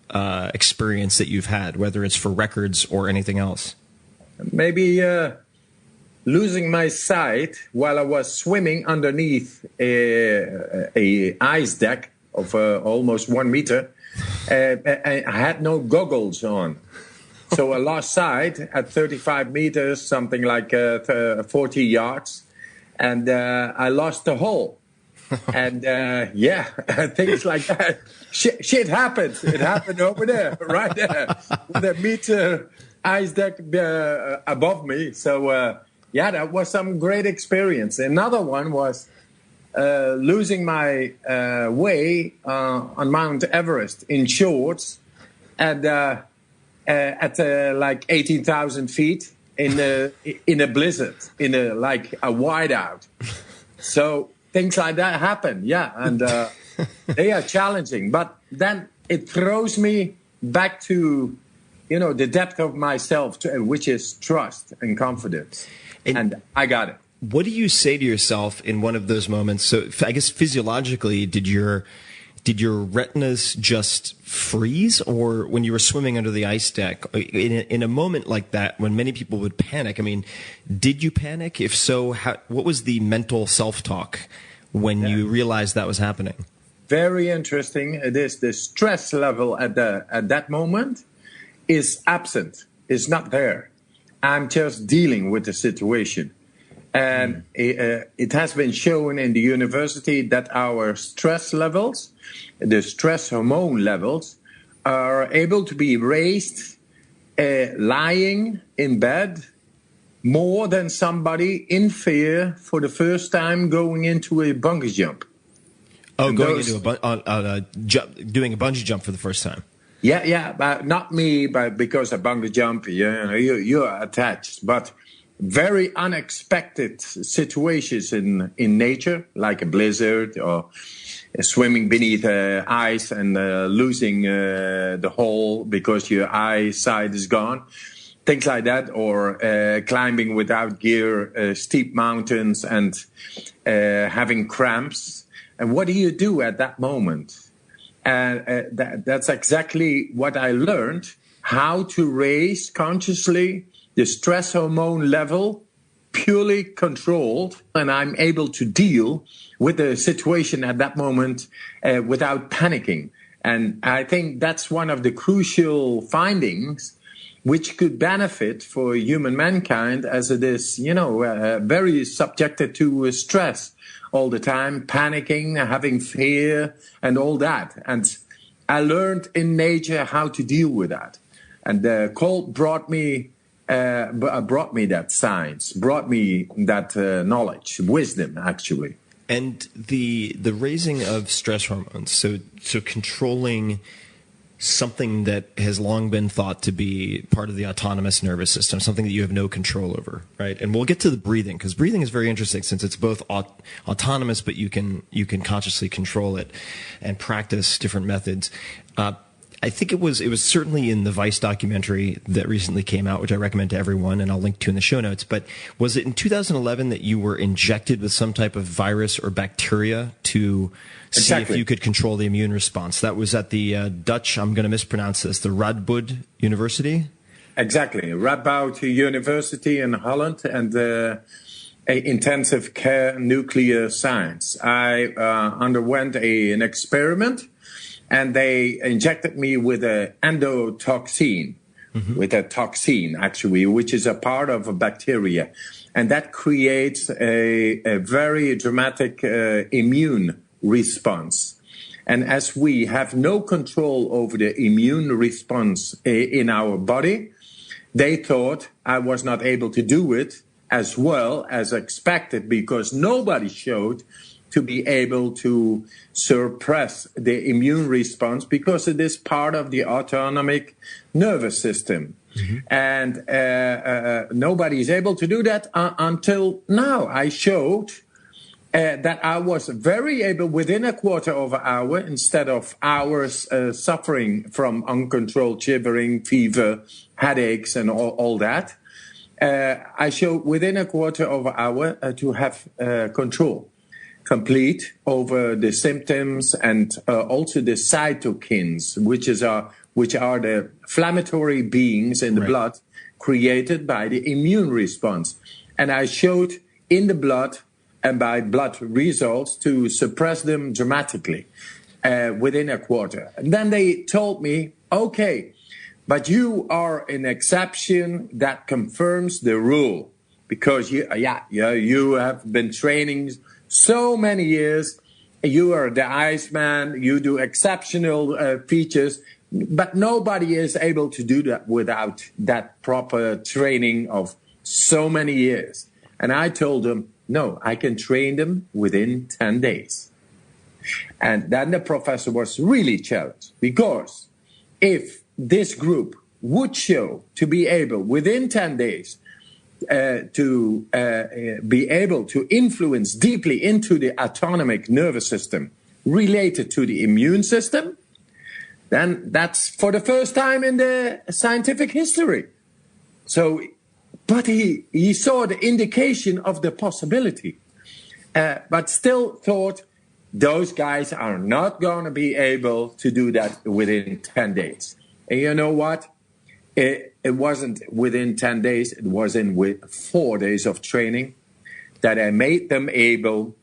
experience that you've had, whether it's for records or anything else? Maybe losing my sight while I was swimming underneath a ice deck of almost 1 meter. I had no goggles on. So I lost sight at 35 meters, something like 40 yards. And I lost the hole. And things like that. Shit happens. It happened over there, right there, with a meter ice deck above me. So, that was some great experience. Another one was losing my way on Mount Everest in shorts and at like 18,000 feet in a blizzard, in a whiteout. So things like that happen, and they are challenging. But then it throws me back to, the depth of myself, which is trust and confidence. And I got it. What do you say to yourself in one of those moments? So I guess physiologically, did your retinas just freeze, or when you were swimming under the ice deck, in a moment like that, when many people would panic? I mean, did you panic? If so, what was the mental self-talk when you realized that was happening? Very interesting. It is the stress level at that moment is absent. It's not there. I'm just dealing with the situation. And it has been shown in the university that our stress levels, the stress hormone levels, are able to be raised lying in bed more than somebody in fear for the first time going into a bungee jump. Oh, doing a bungee jump for the first time. Yeah, but not me, but because a bungee jump, you're attached. But very unexpected situations in nature, like a blizzard or swimming beneath ice and losing the hole because your eyesight is gone. Things like that, or climbing without gear, steep mountains and having cramps. And what do you do at that moment? And that's exactly what I learned, how to raise consciously the stress hormone level, purely controlled, and I'm able to deal with the situation at that moment without panicking. And I think that's one of the crucial findings which could benefit for human mankind, as it is, very subjected to stress all the time, panicking, having fear, and all that. And I learned in nature how to deal with that. And the cold brought me that science, brought me that knowledge, wisdom, actually. And the raising of stress hormones, so controlling something that has long been thought to be part of the autonomous nervous system, something that you have no control over, right? And we'll get to the breathing, because breathing is very interesting since it's both autonomous, but you can consciously control it and practice different methods. I think it was certainly in the Vice documentary that recently came out, which I recommend to everyone, and I'll link to in the show notes. But was it in 2011 that you were injected with some type of virus or bacteria to see if you could control the immune response? That was at the Dutch, I'm going to mispronounce this, the Radboud University? Exactly. Radboud University in Holland, and intensive care nuclear science. I underwent an experiment, and they injected me with an endotoxin, with a toxin, actually, which is a part of a bacteria. And that creates a very dramatic immune response. And as we have no control over the immune response in our body, they thought I was not able to do it as well as expected, because nobody showed to be able to suppress the immune response, because it is part of the autonomic nervous system. And nobody is able to do that until now. I showed that I was very able, within a quarter of an hour, instead of hours suffering from uncontrolled shivering, fever, headaches, and all that. I showed within a quarter of an hour to have control complete over the symptoms, and also the cytokines, which are the inflammatory beings in the blood created by the immune response. And I showed in the blood and by blood results to suppress them dramatically within a quarter. And then they told me, okay, but you are an exception that confirms the rule, because you have been training so many years. You are the Iceman. You do exceptional features, but nobody is able to do that without that proper training of so many years. And I told them, no, I can train them within 10 days. And then the professor was really challenged, because if this group would show to be able within 10 days to be able to influence deeply into the autonomic nervous system related to the immune system, then that's for the first time in the scientific history. So, but he saw the indication of the possibility, but still thought those guys are not going to be able to do that within 10 days. And you know what? It wasn't within 10 days. It was in 4 days of training that I made them able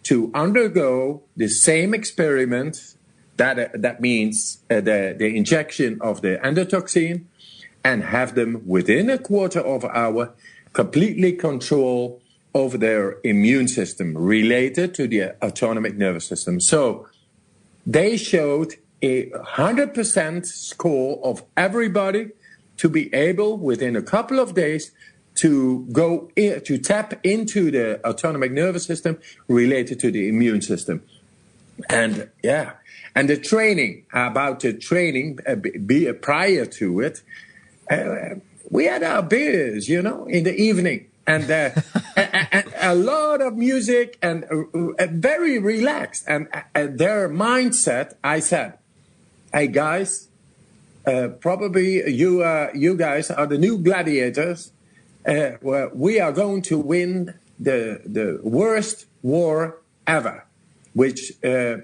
to undergo the same experiment. That means the injection of the endotoxin, and have them within a quarter of an hour completely control over their immune system related to the autonomic nervous system. So they showed a 100% score of everybody to be able within a couple of days to go to tap into the autonomic nervous system related to the immune system. And and the training, prior to it, we had our beers, in the evening, and a lot of music, and very relaxed. And their mindset, I said, hey guys, probably you guys are the new gladiators. We are going to win the worst war ever, which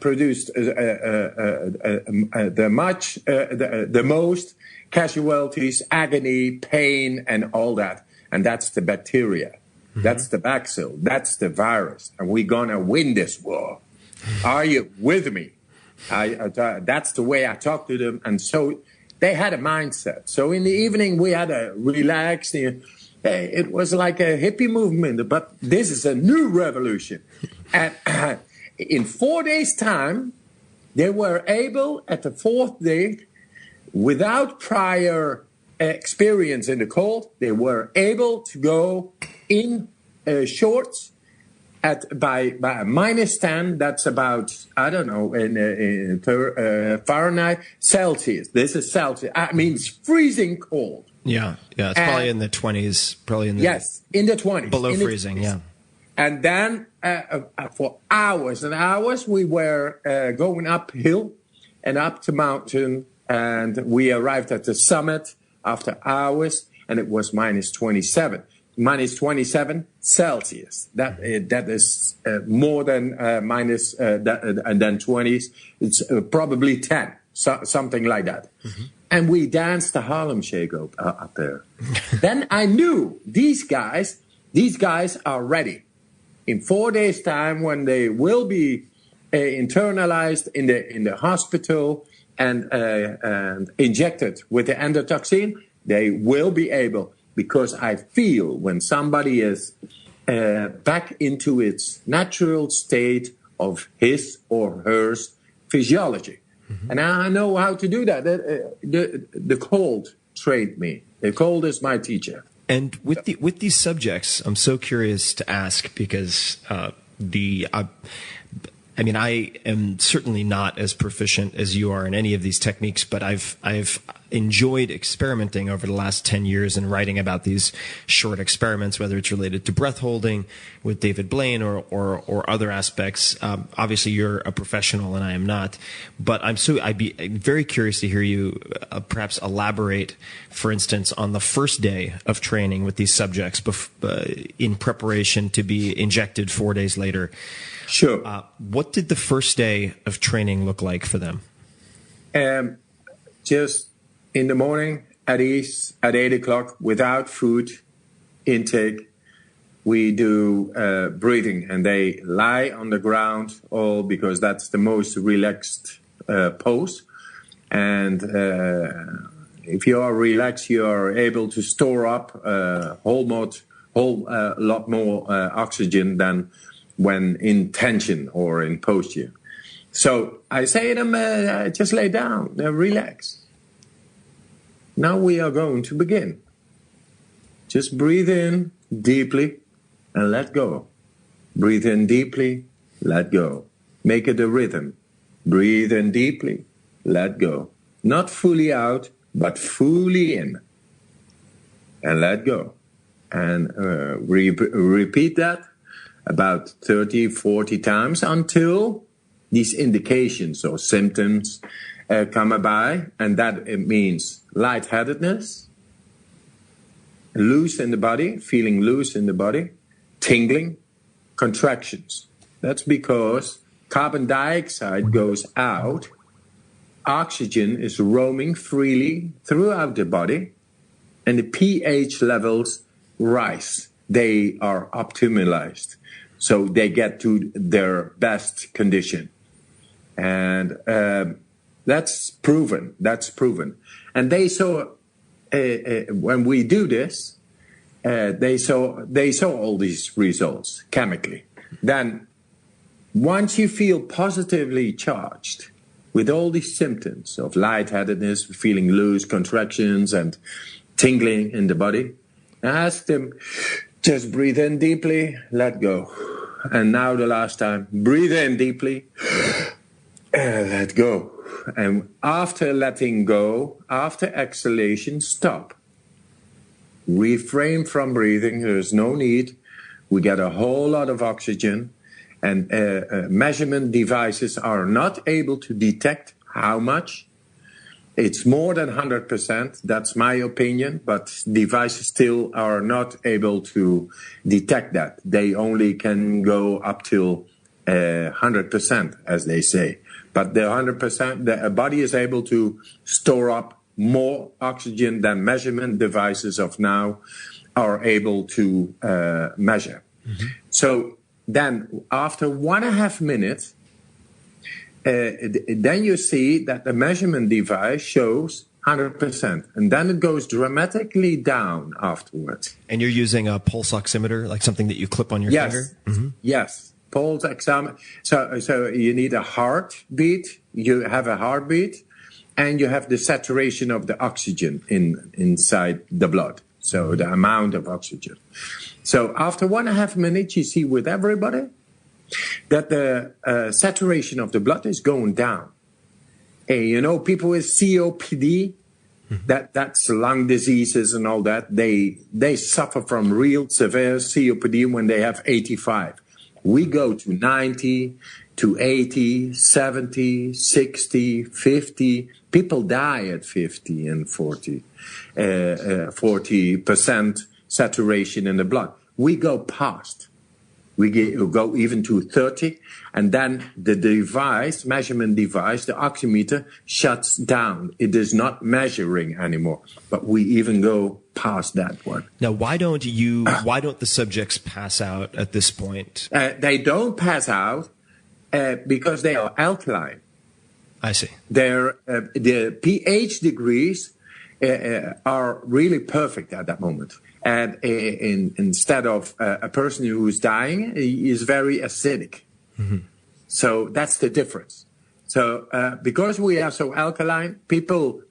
produced the most casualties, agony, pain, and all that. And that's the bacteria. That's the bacille. That's the virus. And we're going to win this war. Are you with me? That's the way I talked to them. And so they had a mindset. So in the evening, we had a relaxed, it was like a hippie movement, but this is a new revolution. And in 4 days' time, they were able, at the fourth day, without prior experience in the cold, they were able to go in shorts by -10. That's about, I don't know, in Fahrenheit, Celsius. This is Celsius. I mean, it's freezing cold. Yeah. It's probably in the 20s. Probably in the in the 20s, below freezing. Yeah. And then for hours and hours, we were going uphill and up the mountain, and we arrived at the summit after hours, and it was -27. -27 Celsius. That is more than minus than 20s. It's probably 10, something like that. Mm-hmm. And we danced the Harlem Shake up there. Then I knew these guys are ready. In 4 days' time, when they will be internalized in the hospital and injected with the endotoxin, they will be able. Because I feel when somebody is back into its natural state of his or her physiology. Mm-hmm. And I know how to do that. The cold trained me. The cold is my teacher. And with these subjects, I'm so curious to ask because I am certainly not as proficient as you are in any of these techniques, but I've enjoyed experimenting over the last 10 years and writing about these short experiments, whether it's related to breath holding with David Blaine or other aspects. Obviously, you're a professional and I am not, but I'd be very curious to hear you perhaps elaborate, for instance, on the first day of training with these subjects in preparation to be injected 4 days later. Sure. What did the first day of training look like for them? Just in the morning at 8 o'clock, without food intake, we do breathing, and they lie on the ground, all because that's the most relaxed pose. And if you are relaxed, you are able to store up a whole lot more oxygen than when in tension or in posture. So I say to them, just lay down, relax. Now we are going to begin. Just breathe in deeply and let go. Breathe in deeply, let go. Make it a rhythm. Breathe in deeply, let go. Not fully out, but fully in. And let go. And repeat that about 30, 40 times until these indications or symptoms come by, and that it means lightheadedness, loose in the body, feeling loose in the body, tingling, contractions. That's because carbon dioxide goes out, oxygen is roaming freely throughout the body, and the pH levels rise. They are optimized. So they get to their best condition. And that's proven. And they saw, when we do this, they saw all these results chemically. Then once you feel positively charged with all these symptoms of lightheadedness, feeling loose, contractions, and tingling in the body, ask them, just breathe in deeply, let go. And now the last time, breathe in deeply, and let go. And after letting go, after exhalation, stop. Refrain from breathing, there's no need. We get a whole lot of oxygen, and measurement devices are not able to detect how much. It's more than 100%, that's my opinion, but devices still are not able to detect that. They only can go up till 100%, as they say. But the 100%, the body is able to store up more oxygen than measurement devices of now are able to measure. Mm-hmm. So then after 1.5 minutes, then you see that the measurement device shows 100%, and then it goes dramatically down afterwards. And you're using a pulse oximeter, like something that you clip on your finger? Mm-hmm. Yes, pulse oximeter. So you need a heartbeat. You have a heartbeat, and you have the saturation of the oxygen inside the blood. So the amount of oxygen. So after 1.5 minutes, you see with everybody that the saturation of the blood is going down. And, people with COPD, that's lung diseases and all that, they suffer from real severe COPD when they have 85. We go to 90, to 80, 70, 60, 50. People die at 50 and 40% saturation in the blood. We go past. We go even to 30, and then the measurement device, the oximeter, shuts down. It is not measuring anymore, but we even go past that one. Now, why don't the subjects pass out at this point? They don't pass out because they are alkaline. I see. The pH degrees are really perfect at that moment. And instead of a person who's dying, he is very acidic. Mm-hmm. So that's the difference. So because we are so alkaline, people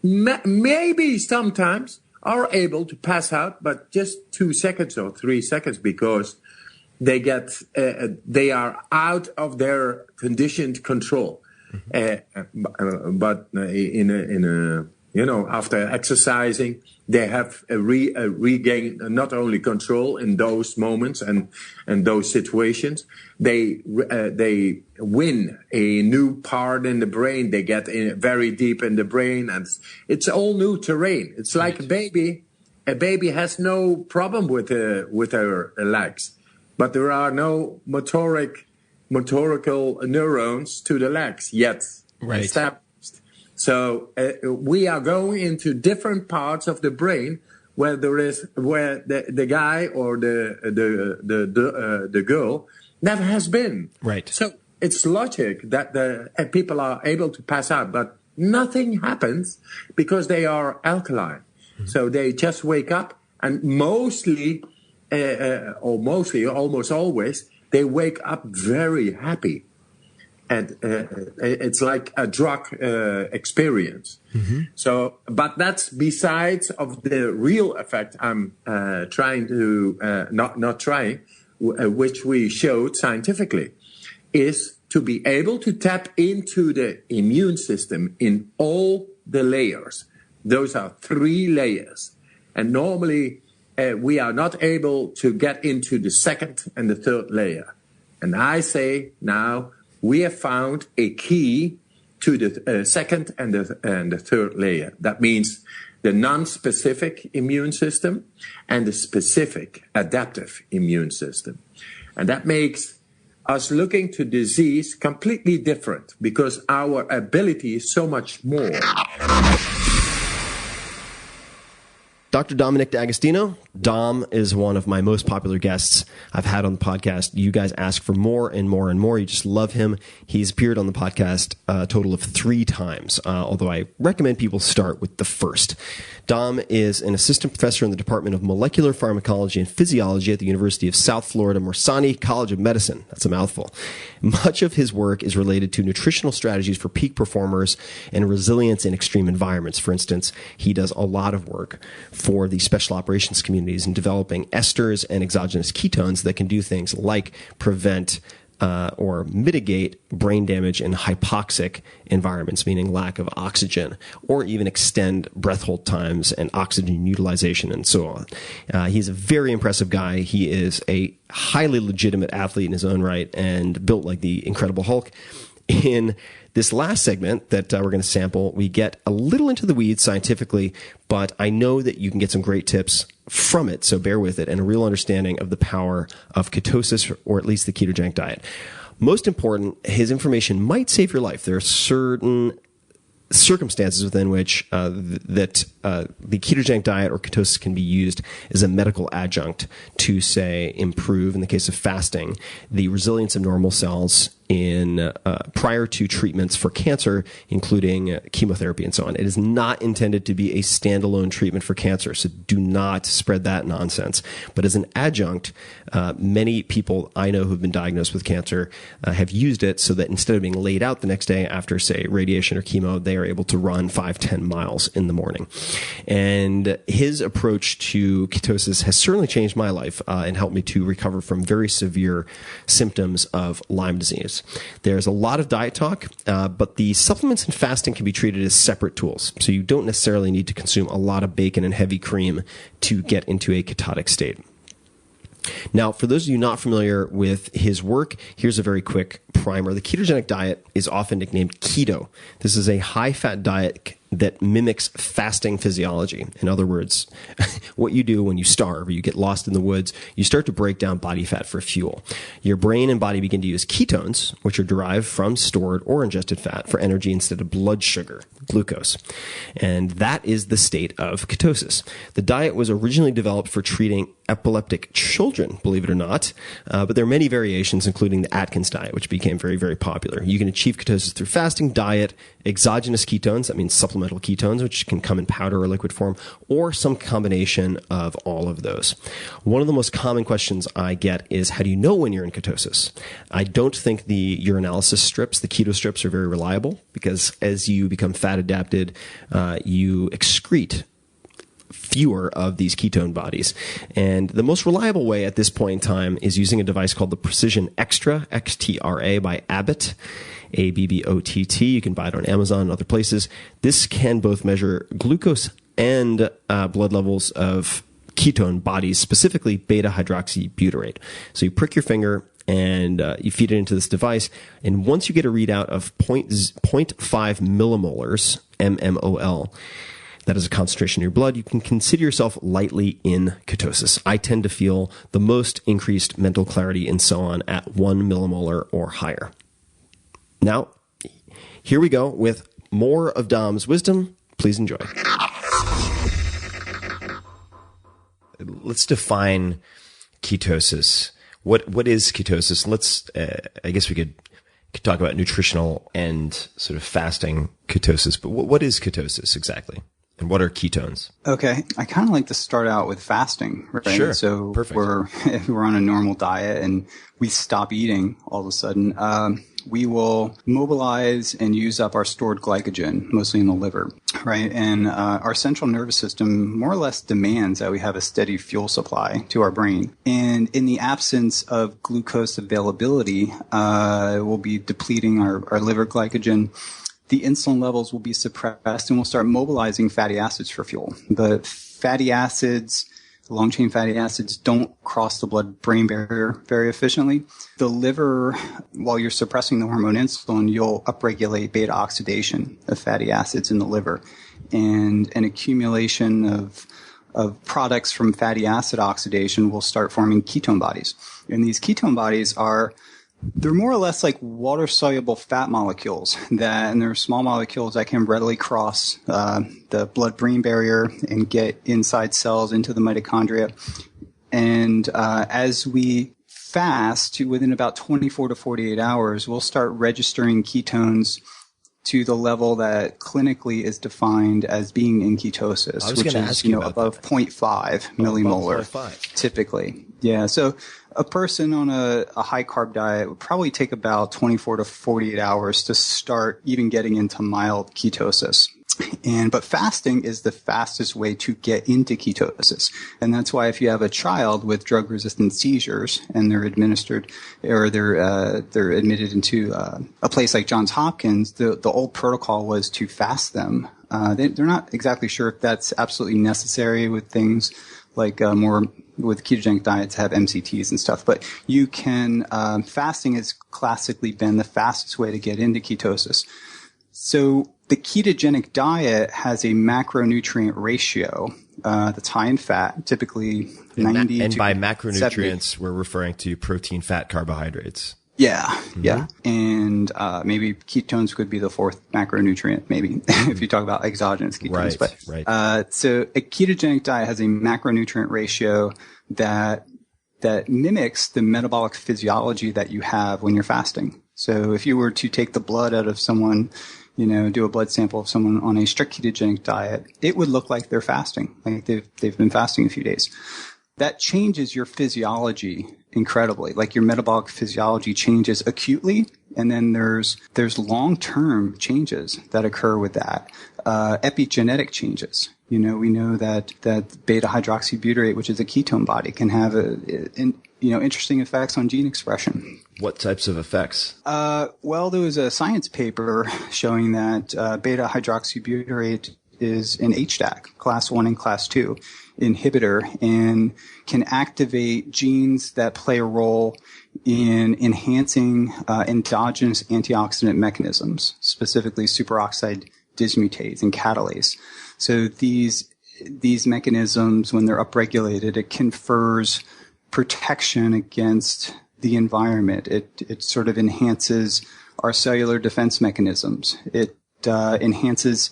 maybe sometimes are able to pass out, but just 2 seconds or 3 seconds because they are out of their conditioned control. Mm-hmm. But after exercising, they have regained not only control in those moments and those situations. They win a new part in the brain. They get very deep in the brain, and it's all new terrain. It's like a baby. A baby has no problem with her legs, but there are no motorical neurons to the legs yet. Right. So we are going into different parts of the brain where the guy or the girl never has been. Right. So it's logic that the people are able to pass out, but nothing happens because they are alkaline. Mm-hmm. So they just wake up, and almost always, they wake up very happy. And it's like a drug experience. Mm-hmm. So, but that's besides of the real effect I'm trying to, which we showed scientifically, is to be able to tap into the immune system in all the layers. Those are 3 layers. And normally we are not able to get into the second and the third layer. And I say now, we have found a key to the second and the third layer. That means the non-specific immune system and the specific adaptive immune system. And that makes us looking to disease completely different because our ability is so much more. Dr. Dominic D'Agostino. Dom is one of my most popular guests I've had on the podcast. You guys ask for more and more and more. You just love him. He's appeared on the podcast a total of 3 times, although I recommend people start with the first. Dom is an assistant professor in the Department of Molecular Pharmacology and Physiology at the University of South Florida Morsani College of Medicine. That's a mouthful. Much of his work is related to nutritional strategies for peak performers and resilience in extreme environments. For instance, he does a lot of work for the special operations communities in developing esters and exogenous ketones that can do things like prevent or mitigate brain damage in hypoxic environments, meaning lack of oxygen, or even extend breath hold times and oxygen utilization and so on. He's a very impressive guy. He is a highly legitimate athlete in his own right and built like the Incredible Hulk. In this last segment that we're going to sample, we get a little into the weeds scientifically, but I know that you can get some great tips from it, so bear with it, and a real understanding of the power of ketosis, or at least the ketogenic diet. Most important, his information might save your life. There are certain circumstances within which the ketogenic diet or ketosis can be used as a medical adjunct to, say, improve, in the case of fasting, the resilience of normal cells in prior to treatments for cancer, including chemotherapy and so on. It is not intended to be a standalone treatment for cancer, so do not spread that nonsense. But as an adjunct, many people I know who've been diagnosed with cancer have used it so that instead of being laid out the next day after, say, radiation or chemo, they are able to run 5-10 miles in the morning. And his approach to ketosis has certainly changed my life and helped me to recover from very severe symptoms of Lyme disease. There's a lot of diet talk, but the supplements and fasting can be treated as separate tools. So you don't necessarily need to consume a lot of bacon and heavy cream to get into a ketotic state. Now, for those of you not familiar with his work, here's a very quick primer. The ketogenic diet is often nicknamed keto. This is a high-fat diet that mimics fasting physiology. In other words, what you do when you starve or you get lost in the woods, you start to break down body fat for fuel. Your brain and body begin to use ketones, which are derived from stored or ingested fat, for energy instead of blood sugar, glucose. And that is the state of ketosis. The diet was originally developed for treating epileptic children, believe it or not, but there are many variations, including the Atkins diet, which became very, very popular. You can achieve ketosis through fasting, diet, exogenous ketones, that means supplemental ketones, which can come in powder or liquid form, or some combination of all of those. One of the most common questions I get is, how do you know when you're in ketosis? I don't think the urinalysis strips, the keto strips, are very reliable, because as you become fat adapted, you excrete fewer of these ketone bodies. And the most reliable way at this point in time is using a device called the Precision Extra, XTRA, by Abbott, ABBOTT. You can buy it on Amazon and other places. This can both measure glucose and blood levels of ketone bodies, specifically beta-hydroxybutyrate. So you prick your finger and you feed it into this device. And once you get a readout of 0.5 millimolars, mmol, that is a concentration in your blood, you can consider yourself lightly in ketosis. I tend to feel the most increased mental clarity and so on at 1 millimolar or higher. Now, here we go with more of Dom's wisdom. Please enjoy. Let's define ketosis. What is ketosis? Let's, I guess we could talk about nutritional and sort of fasting ketosis, but what is ketosis exactly? And what are ketones? Okay. I kind of like to start out with fasting, right? Sure. So perfect. If we're on a normal diet and we stop eating all of a sudden, we will mobilize and use up our stored glycogen, mostly in the liver, right? And our central nervous system more or less demands that we have a steady fuel supply to our brain. And in the absence of glucose availability, we'll be depleting our liver glycogen. The insulin levels will be suppressed, and we'll start mobilizing fatty acids for fuel. The fatty acids, long-chain fatty acids, don't cross the blood-brain barrier very efficiently. The liver, while you're suppressing the hormone insulin, you'll upregulate beta oxidation of fatty acids in the liver. And an accumulation of products from fatty acid oxidation will start forming ketone bodies. And these ketone bodies they're more or less like water-soluble fat molecules and they're small molecules that can readily cross the blood-brain barrier and get inside cells into the mitochondria. And as we fast, within about 24 to 48 hours, we'll start registering ketones to the level that clinically is defined as being in ketosis, which is above 0.5 millimolar, typically. Yeah, so a person on a high carb diet would probably take about 24 to 48 hours to start even getting into mild ketosis. But fasting is the fastest way to get into ketosis. And that's why if you have a child with drug-resistant seizures and they're administered or they're admitted into a place like Johns Hopkins, the old protocol was to fast them. They're not exactly sure if that's absolutely necessary with things like more with ketogenic diets have MCTs and stuff. But you can fasting has classically been the fastest way to get into ketosis. So the ketogenic diet has a macronutrient ratio that's high in fat, typically 90 and to by macronutrients, 70. we're referring to protein, fat, carbohydrates. Yeah, yeah. And maybe ketones could be the fourth macronutrient, maybe, if you talk about exogenous ketones. Right. So a ketogenic diet has a macronutrient ratio that mimics the metabolic physiology that you have when you're fasting. So if you were to take the blood out of someone, do a blood sample of someone on a strict ketogenic diet, it would look like they're fasting, like they've been fasting a few days. That changes your physiology incredibly. Like your metabolic physiology changes acutely, and then there's long-term changes that occur with that. Epigenetic changes. We know that beta hydroxybutyrate, which is a ketone body, can have interesting effects on gene expression. What types of effects? Well, there was a science paper showing that beta hydroxybutyrate is an HDAC, class 1 and class 2 inhibitor, and can activate genes that play a role in enhancing endogenous antioxidant mechanisms, specifically superoxide dismutase and catalase. So these mechanisms, when they're upregulated, it confers protection against the environment. It sort of enhances our cellular defense mechanisms. It enhances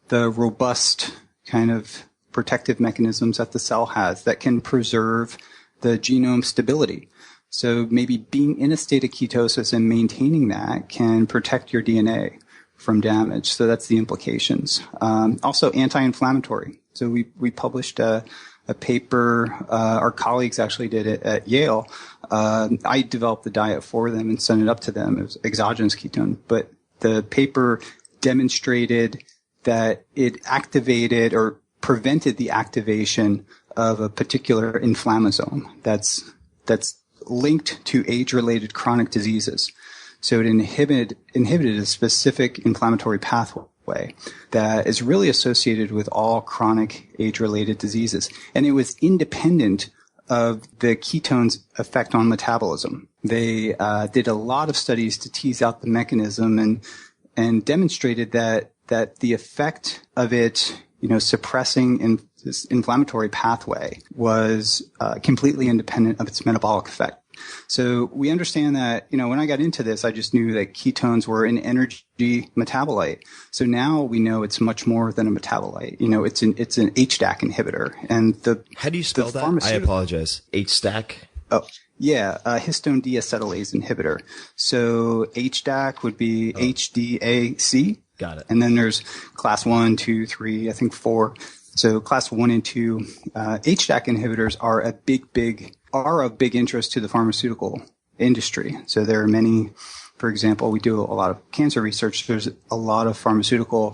the robust kind of protective mechanisms that the cell has that can preserve the genome stability. So maybe being in a state of ketosis and maintaining that can protect your DNA from damage. So that's the implications. Also anti-inflammatory. So we published a paper, our colleagues actually did it at Yale. I developed the diet for them and sent it up to them. It was exogenous ketone, but the paper demonstrated that it activated or prevented the activation of a particular inflammasome that's linked to age-related chronic diseases. So it inhibited a specific inflammatory pathway that is really associated with all chronic age-related diseases. And it was independent of the ketones' effect on metabolism. They did a lot of studies to tease out the mechanism and demonstrated that the effect of it, suppressing this inflammatory pathway was completely independent of its metabolic effect. So we understand that, when I got into this, I just knew that ketones were an energy metabolite. So now we know it's much more than a metabolite. It's an HDAC inhibitor. And how do you spell that? I apologize. HDAC? Oh, yeah, histone deacetylase inhibitor. So HDAC would be HDAC. Got it. And then there's class 1, 2, 3, I think 4. So class 1 and 2 HDAC inhibitors are of big interest to the pharmaceutical industry. So there are many, for example, we do a lot of cancer research. There's a lot of pharmaceutical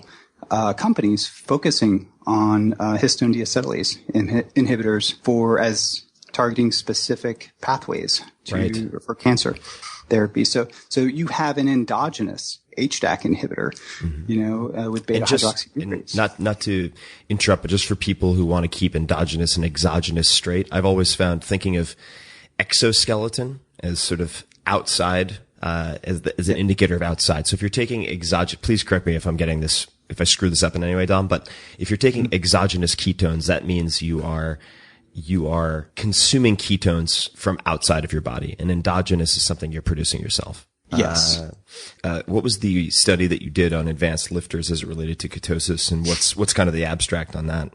companies focusing on histone deacetylase inhibitors as targeting specific pathways for cancer therapy. So you have an endogenous HDAC inhibitor, with beta hydroxybutyrate. Not to interrupt, but just for people who want to keep endogenous and exogenous straight, I've always found thinking of exoskeleton as sort of outside, as an indicator of outside. So if you're taking please correct me if I screw this up in any way, Dom, but if you're taking exogenous ketones, that means you are consuming ketones from outside of your body, and endogenous is something you're producing yourself. Yes. What was the study that you did on advanced lifters as it related to ketosis, and what's kind of the abstract on that?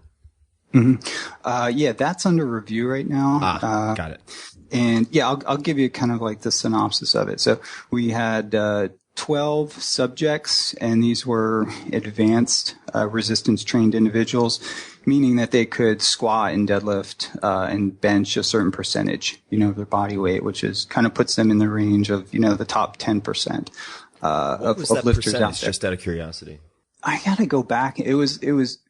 Mm-hmm. Yeah, that's under review right now. Got it. And yeah, I'll give you kind of like the synopsis of it. So we had 12 subjects, and these were advanced resistance trained individuals, meaning that they could squat and deadlift and bench a certain percentage, of their body weight, which is kind of puts them in the range of, the top 10% of lifters out there. Just out of curiosity? I gotta go back. It was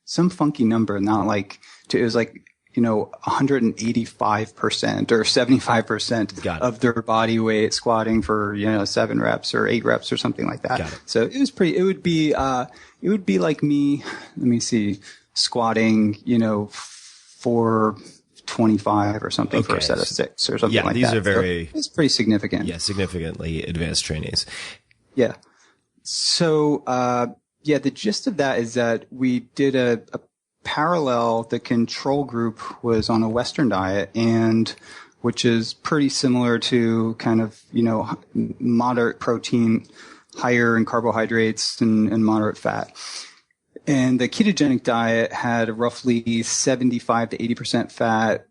some funky number, not like it was like 185% or 75% of their body weight squatting for 7 reps or 8 reps or something like that. Got it. So it was pretty. It would be like me. Let me see, squatting 425 or something for a set of 6 or something like that. Yeah, these are very. So it's pretty significant. Yeah, significantly advanced trainees. Yeah. So the gist of that is that we did a parallel. The control group was on a Western diet, and which is pretty similar to kind of moderate protein, higher in carbohydrates and moderate fat. And the ketogenic diet had roughly 75 to 80% fat,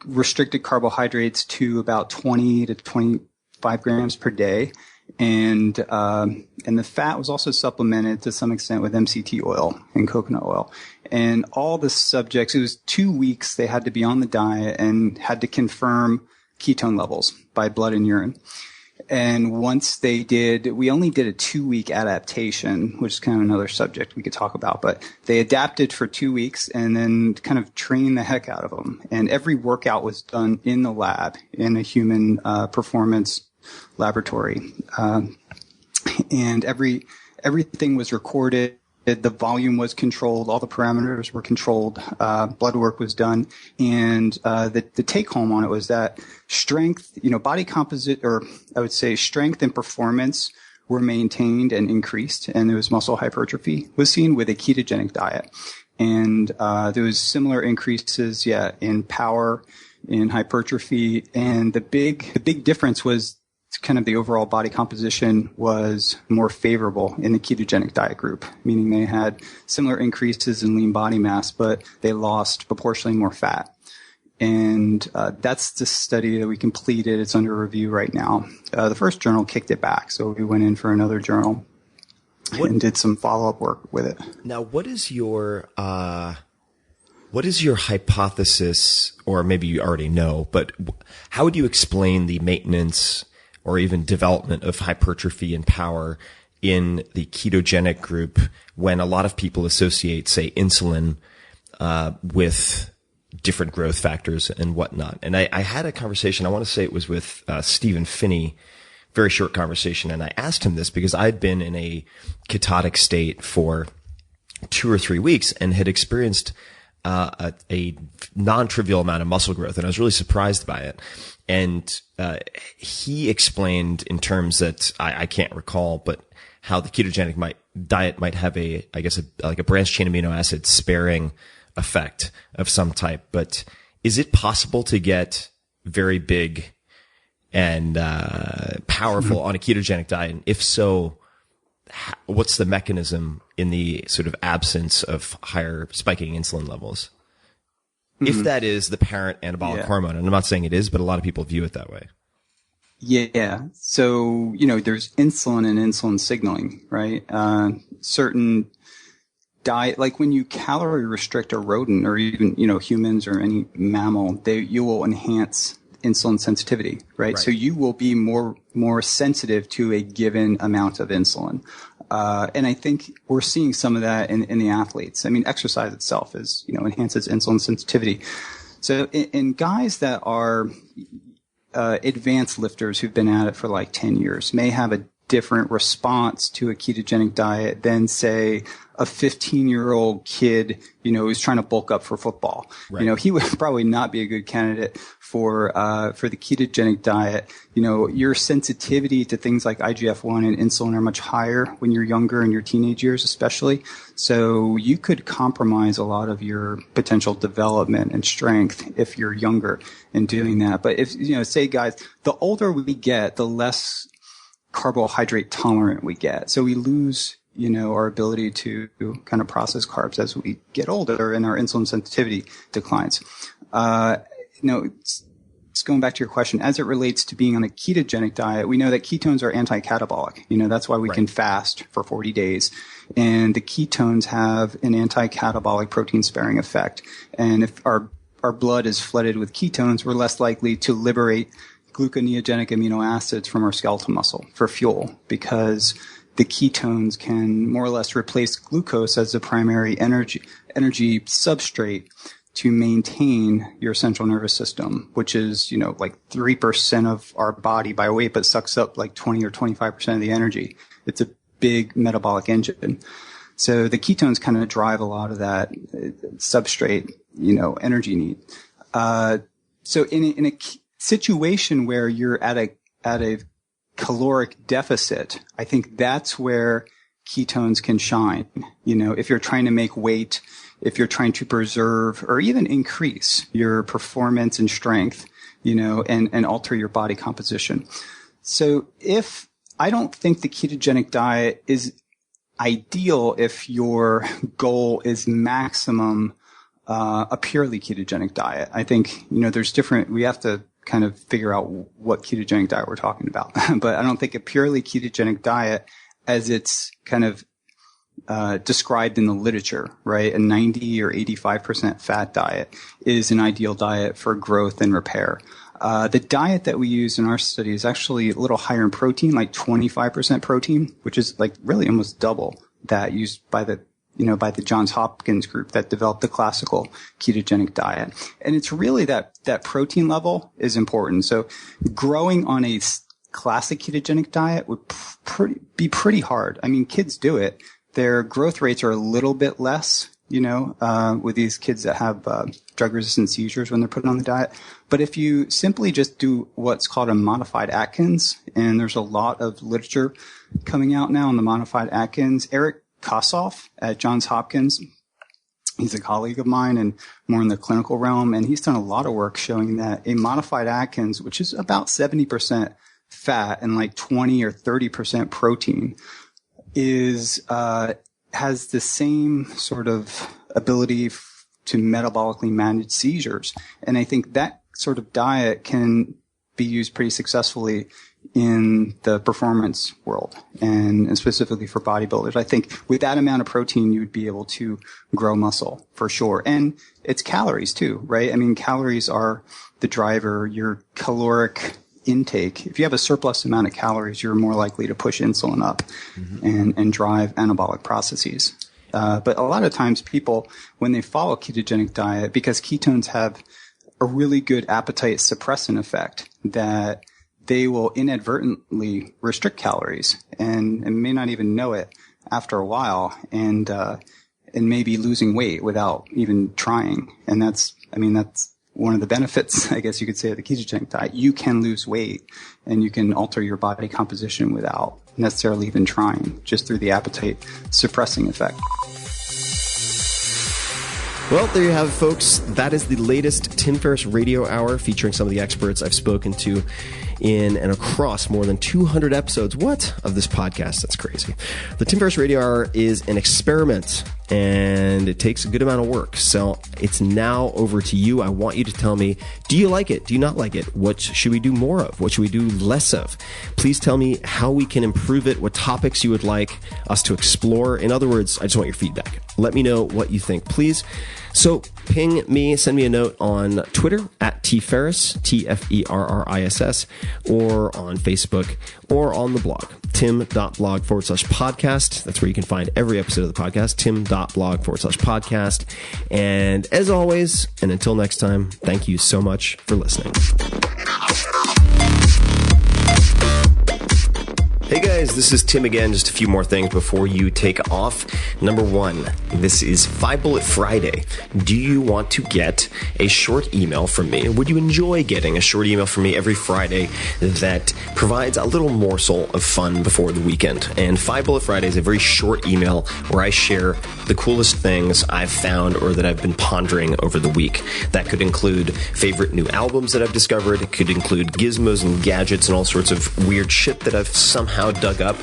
restricted carbohydrates to about 20 to 25 grams per day, And the fat was also supplemented to some extent with MCT oil and coconut oil. And all the subjects, it was 2 weeks they had to be on the diet and had to confirm ketone levels by blood and urine. And once they did, we only did a 2-week adaptation, which is kind of another subject we could talk about, but they adapted for 2 weeks and then kind of trained the heck out of them. And every workout was done in the lab, in a human performance laboratory. And everything was recorded. The volume was controlled. All the parameters were controlled. Blood work was done. And the take home on it was that strength, body composite, or I would say strength and performance were maintained and increased. And there was muscle hypertrophy was seen with a ketogenic diet. And there was similar increases, in power, in hypertrophy. And the big difference was kind of the overall body composition was more favorable in the ketogenic diet group, meaning they had similar increases in lean body mass, but they lost proportionally more fat. And that's the study that we completed. It's under review right now. The first journal kicked it back, so we went in for another journal and did some follow-up work with it. Now, what is your hypothesis, or maybe you already know, but how would you explain the maintenance or even development of hypertrophy and power in the ketogenic group when a lot of people associate, say, insulin with different growth factors and whatnot? And I had a conversation, I want to say it was with Stephen Finney, very short conversation, and I asked him this because I'd been in a ketotic state for 2 or 3 weeks and had experienced a non-trivial amount of muscle growth, and I was really surprised by it. And he explained in terms that I can't recall, but how the ketogenic diet might have a branched chain amino acid sparing effect of some type. But is it possible to get very big and powerful on a ketogenic diet? And if so, what's the mechanism in the sort of absence of higher spiking insulin levels? If that is the parent anabolic hormone, and I'm not saying it is, but a lot of people view it that way. Yeah. So, there's insulin and insulin signaling, right? Certain diet, like when you calorie restrict a rodent or even, humans or any mammal, you will enhance insulin sensitivity, right? So you will be more sensitive to a given amount of insulin. And I think we're seeing some of that in the athletes. I mean, exercise itself enhances insulin sensitivity. So in guys that are advanced lifters who've been at it for like 10 years may have a different response to a ketogenic diet than, say, a 15-year-old kid, who's trying to bulk up for football. Right. He would probably not be a good candidate for the ketogenic diet. Your sensitivity to things like IGF-1 and insulin are much higher when you're younger, in your teenage years especially. So you could compromise a lot of your potential development and strength if you're younger in doing that. But if, say guys, the older we get, the less carbohydrate tolerant we get. So we lose, our ability to kind of process carbs as we get older, and our insulin sensitivity declines. It's going back to your question, as it relates to being on a ketogenic diet, we know that ketones are anti-catabolic. That's why we can fast for 40 days. And the ketones have an anti-catabolic protein sparing effect. And if our blood is flooded with ketones, we're less likely to liberate gluconeogenic amino acids from our skeletal muscle for fuel, because the ketones can more or less replace glucose as the primary energy substrate to maintain your central nervous system, which is, like 3% of our body by weight, but sucks up like 20 or 25% of the energy. It's a big metabolic engine. So the ketones kind of drive a lot of that substrate, energy need. So in a situation where you're at a caloric deficit, I think that's where ketones can shine. If you're trying to make weight, if you're trying to preserve or even increase your performance and strength, and alter your body composition. So I don't think the ketogenic diet is ideal if your goal is maximum a purely ketogenic diet. I think, we have to kind of figure out what ketogenic diet we're talking about. But I don't think a purely ketogenic diet, as it's kind of described in the literature, right? A 90 or 85% fat diet is an ideal diet for growth and repair. The diet that we use in our study is actually a little higher in protein, like 25% protein, which is like really almost double that used by the Johns Hopkins group that developed the classical ketogenic diet. And it's really that protein level is important. So growing on a classic ketogenic diet would be pretty hard. I mean, kids do it. Their growth rates are a little bit less, with these kids that have drug-resistant seizures when they're put on the diet. But if you simply just do what's called a modified Atkins, and there's a lot of literature coming out now on the modified Atkins. Eric Kossoff at Johns Hopkins, he's a colleague of mine and more in the clinical realm, and he's done a lot of work showing that a modified Atkins, which is about 70% fat and like 20 or 30% protein, has the same sort of ability to metabolically manage seizures. And I think that sort of diet can be used pretty successfully in the performance world and specifically for bodybuilders. I think with that amount of protein, you would be able to grow muscle for sure. And it's calories too, right? I mean, calories are the driver. Your caloric intake, if you have a surplus amount of calories, you're more likely to push insulin up and drive anabolic processes. But a lot of times people, when they follow ketogenic diet, because ketones have a really good appetite suppressant effect, that they will inadvertently restrict calories and may not even know it after a while and maybe losing weight without even trying. And that's one of the benefits, I guess you could say, of the ketogenic diet. You can lose weight and you can alter your body composition without necessarily even trying, just through the appetite suppressing effect. Well, there you have it, folks. That is the latest Tim Ferriss Radio Hour featuring some of the experts I've spoken to in and across more than 200 episodes. What? Of this podcast. That's crazy. The Tim Ferriss Radio Hour is an experiment, and it takes a good amount of work. So it's now over to you. I want you to tell me, do you like it? Do you not like it? What should we do more of? What should we do less of? Please tell me how we can improve it, what topics you would like us to explore. In other words, I just want your feedback. Let me know what you think, please. So ping me, send me a note on Twitter at tferriss, TFERRISS, or on Facebook, or on the blog, tim.blog/podcast. That's where you can find every episode of the podcast, tim.blog/podcast. And as always, and until next time, thank you so much for listening. Hey guys, this is Tim again. Just a few more things before you take off. Number one, this is 5 Bullet Friday. Do you want to get a short email from me? Would you enjoy getting a short email from me every Friday that provides a little morsel of fun before the weekend? And 5 Bullet Friday is a very short email where I share the coolest things I've found or that I've been pondering over the week. That could include favorite new albums that I've discovered. It could include gizmos and gadgets and all sorts of weird shit that I've somehow dug up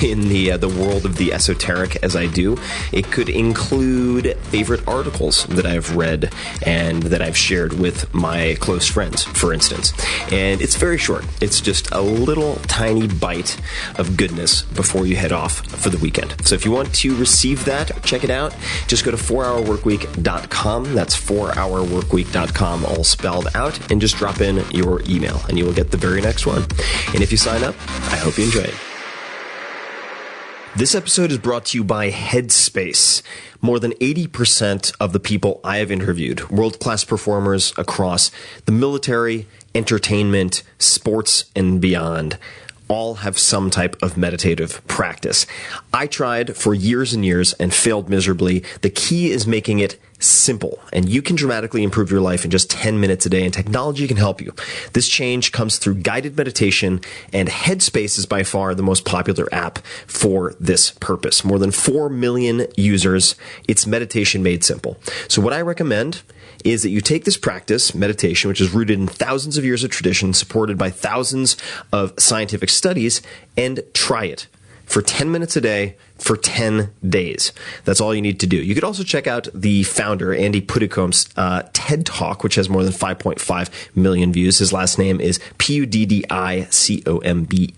in the world of the esoteric as I do. It could include favorite articles that I've read and that I've shared with my close friends, for instance. And it's very short. It's just a little tiny bite of goodness before you head off for the weekend. So if you want to receive that, check it out. Just go to 4hourworkweek.com. That's 4hourworkweek.com, all spelled out, and just drop in your email and you will get the very next one. And if you sign up, I hope you enjoy it. This episode is brought to you by Headspace. More than 80% of the people I have interviewed, world-class performers across the military, entertainment, sports, and beyond, all have some type of meditative practice. I tried for years and years and failed miserably. The key is making it simple, and you can dramatically improve your life in just 10 minutes a day, and technology can help you. This change comes through guided meditation, and Headspace is by far the most popular app for this purpose. More than 4 million users. It's meditation made simple. So what I recommend is that you take this practice, meditation, which is rooted in thousands of years of tradition, supported by thousands of scientific studies, and try it. for 10 minutes a day for 10 days. That's all you need to do. You could also check out the founder, Andy Puddicombe's TED Talk, which has more than 5.5 million views. His last name is Puddicombe,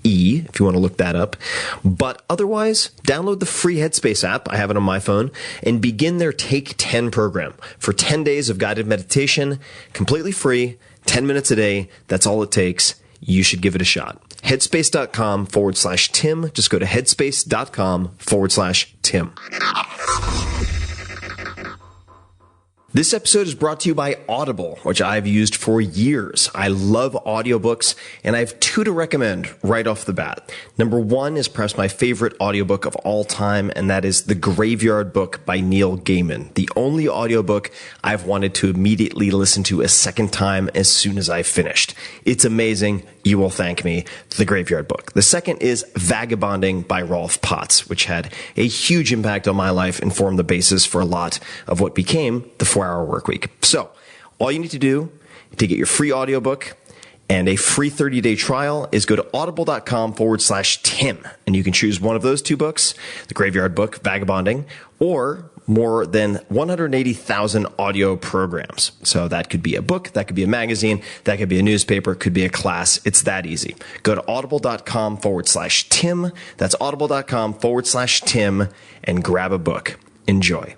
if you want to look that up. But otherwise, download the free Headspace app. I have it on my phone, and begin their Take 10 program for 10 days of guided meditation, completely free, 10 minutes a day. That's all it takes. You should give it a shot. Headspace.com/Tim. Just go to headspace.com/Tim. This episode is brought to you by Audible, which I've used for years. I love audiobooks, and I have two to recommend right off the bat. Number one is perhaps my favorite audiobook of all time, and that is The Graveyard Book by Neil Gaiman, the only audiobook I've wanted to immediately listen to a second time as soon as I finished. It's amazing. You will thank me. The Graveyard Book. The second is Vagabonding by Rolf Potts, which had a huge impact on my life and formed the basis for a lot of what became the 4-Hour Workweek. So, all you need to do to get your free audiobook and a free 30-day trial is go to audible.com/Tim, and you can choose one of those two books, The Graveyard Book, Vagabonding, or more than 180,000 audio programs. So that could be a book, that could be a magazine, that could be a newspaper, could be a class. It's that easy. Go to audible.com/Tim. That's audible.com/Tim and grab a book. Enjoy.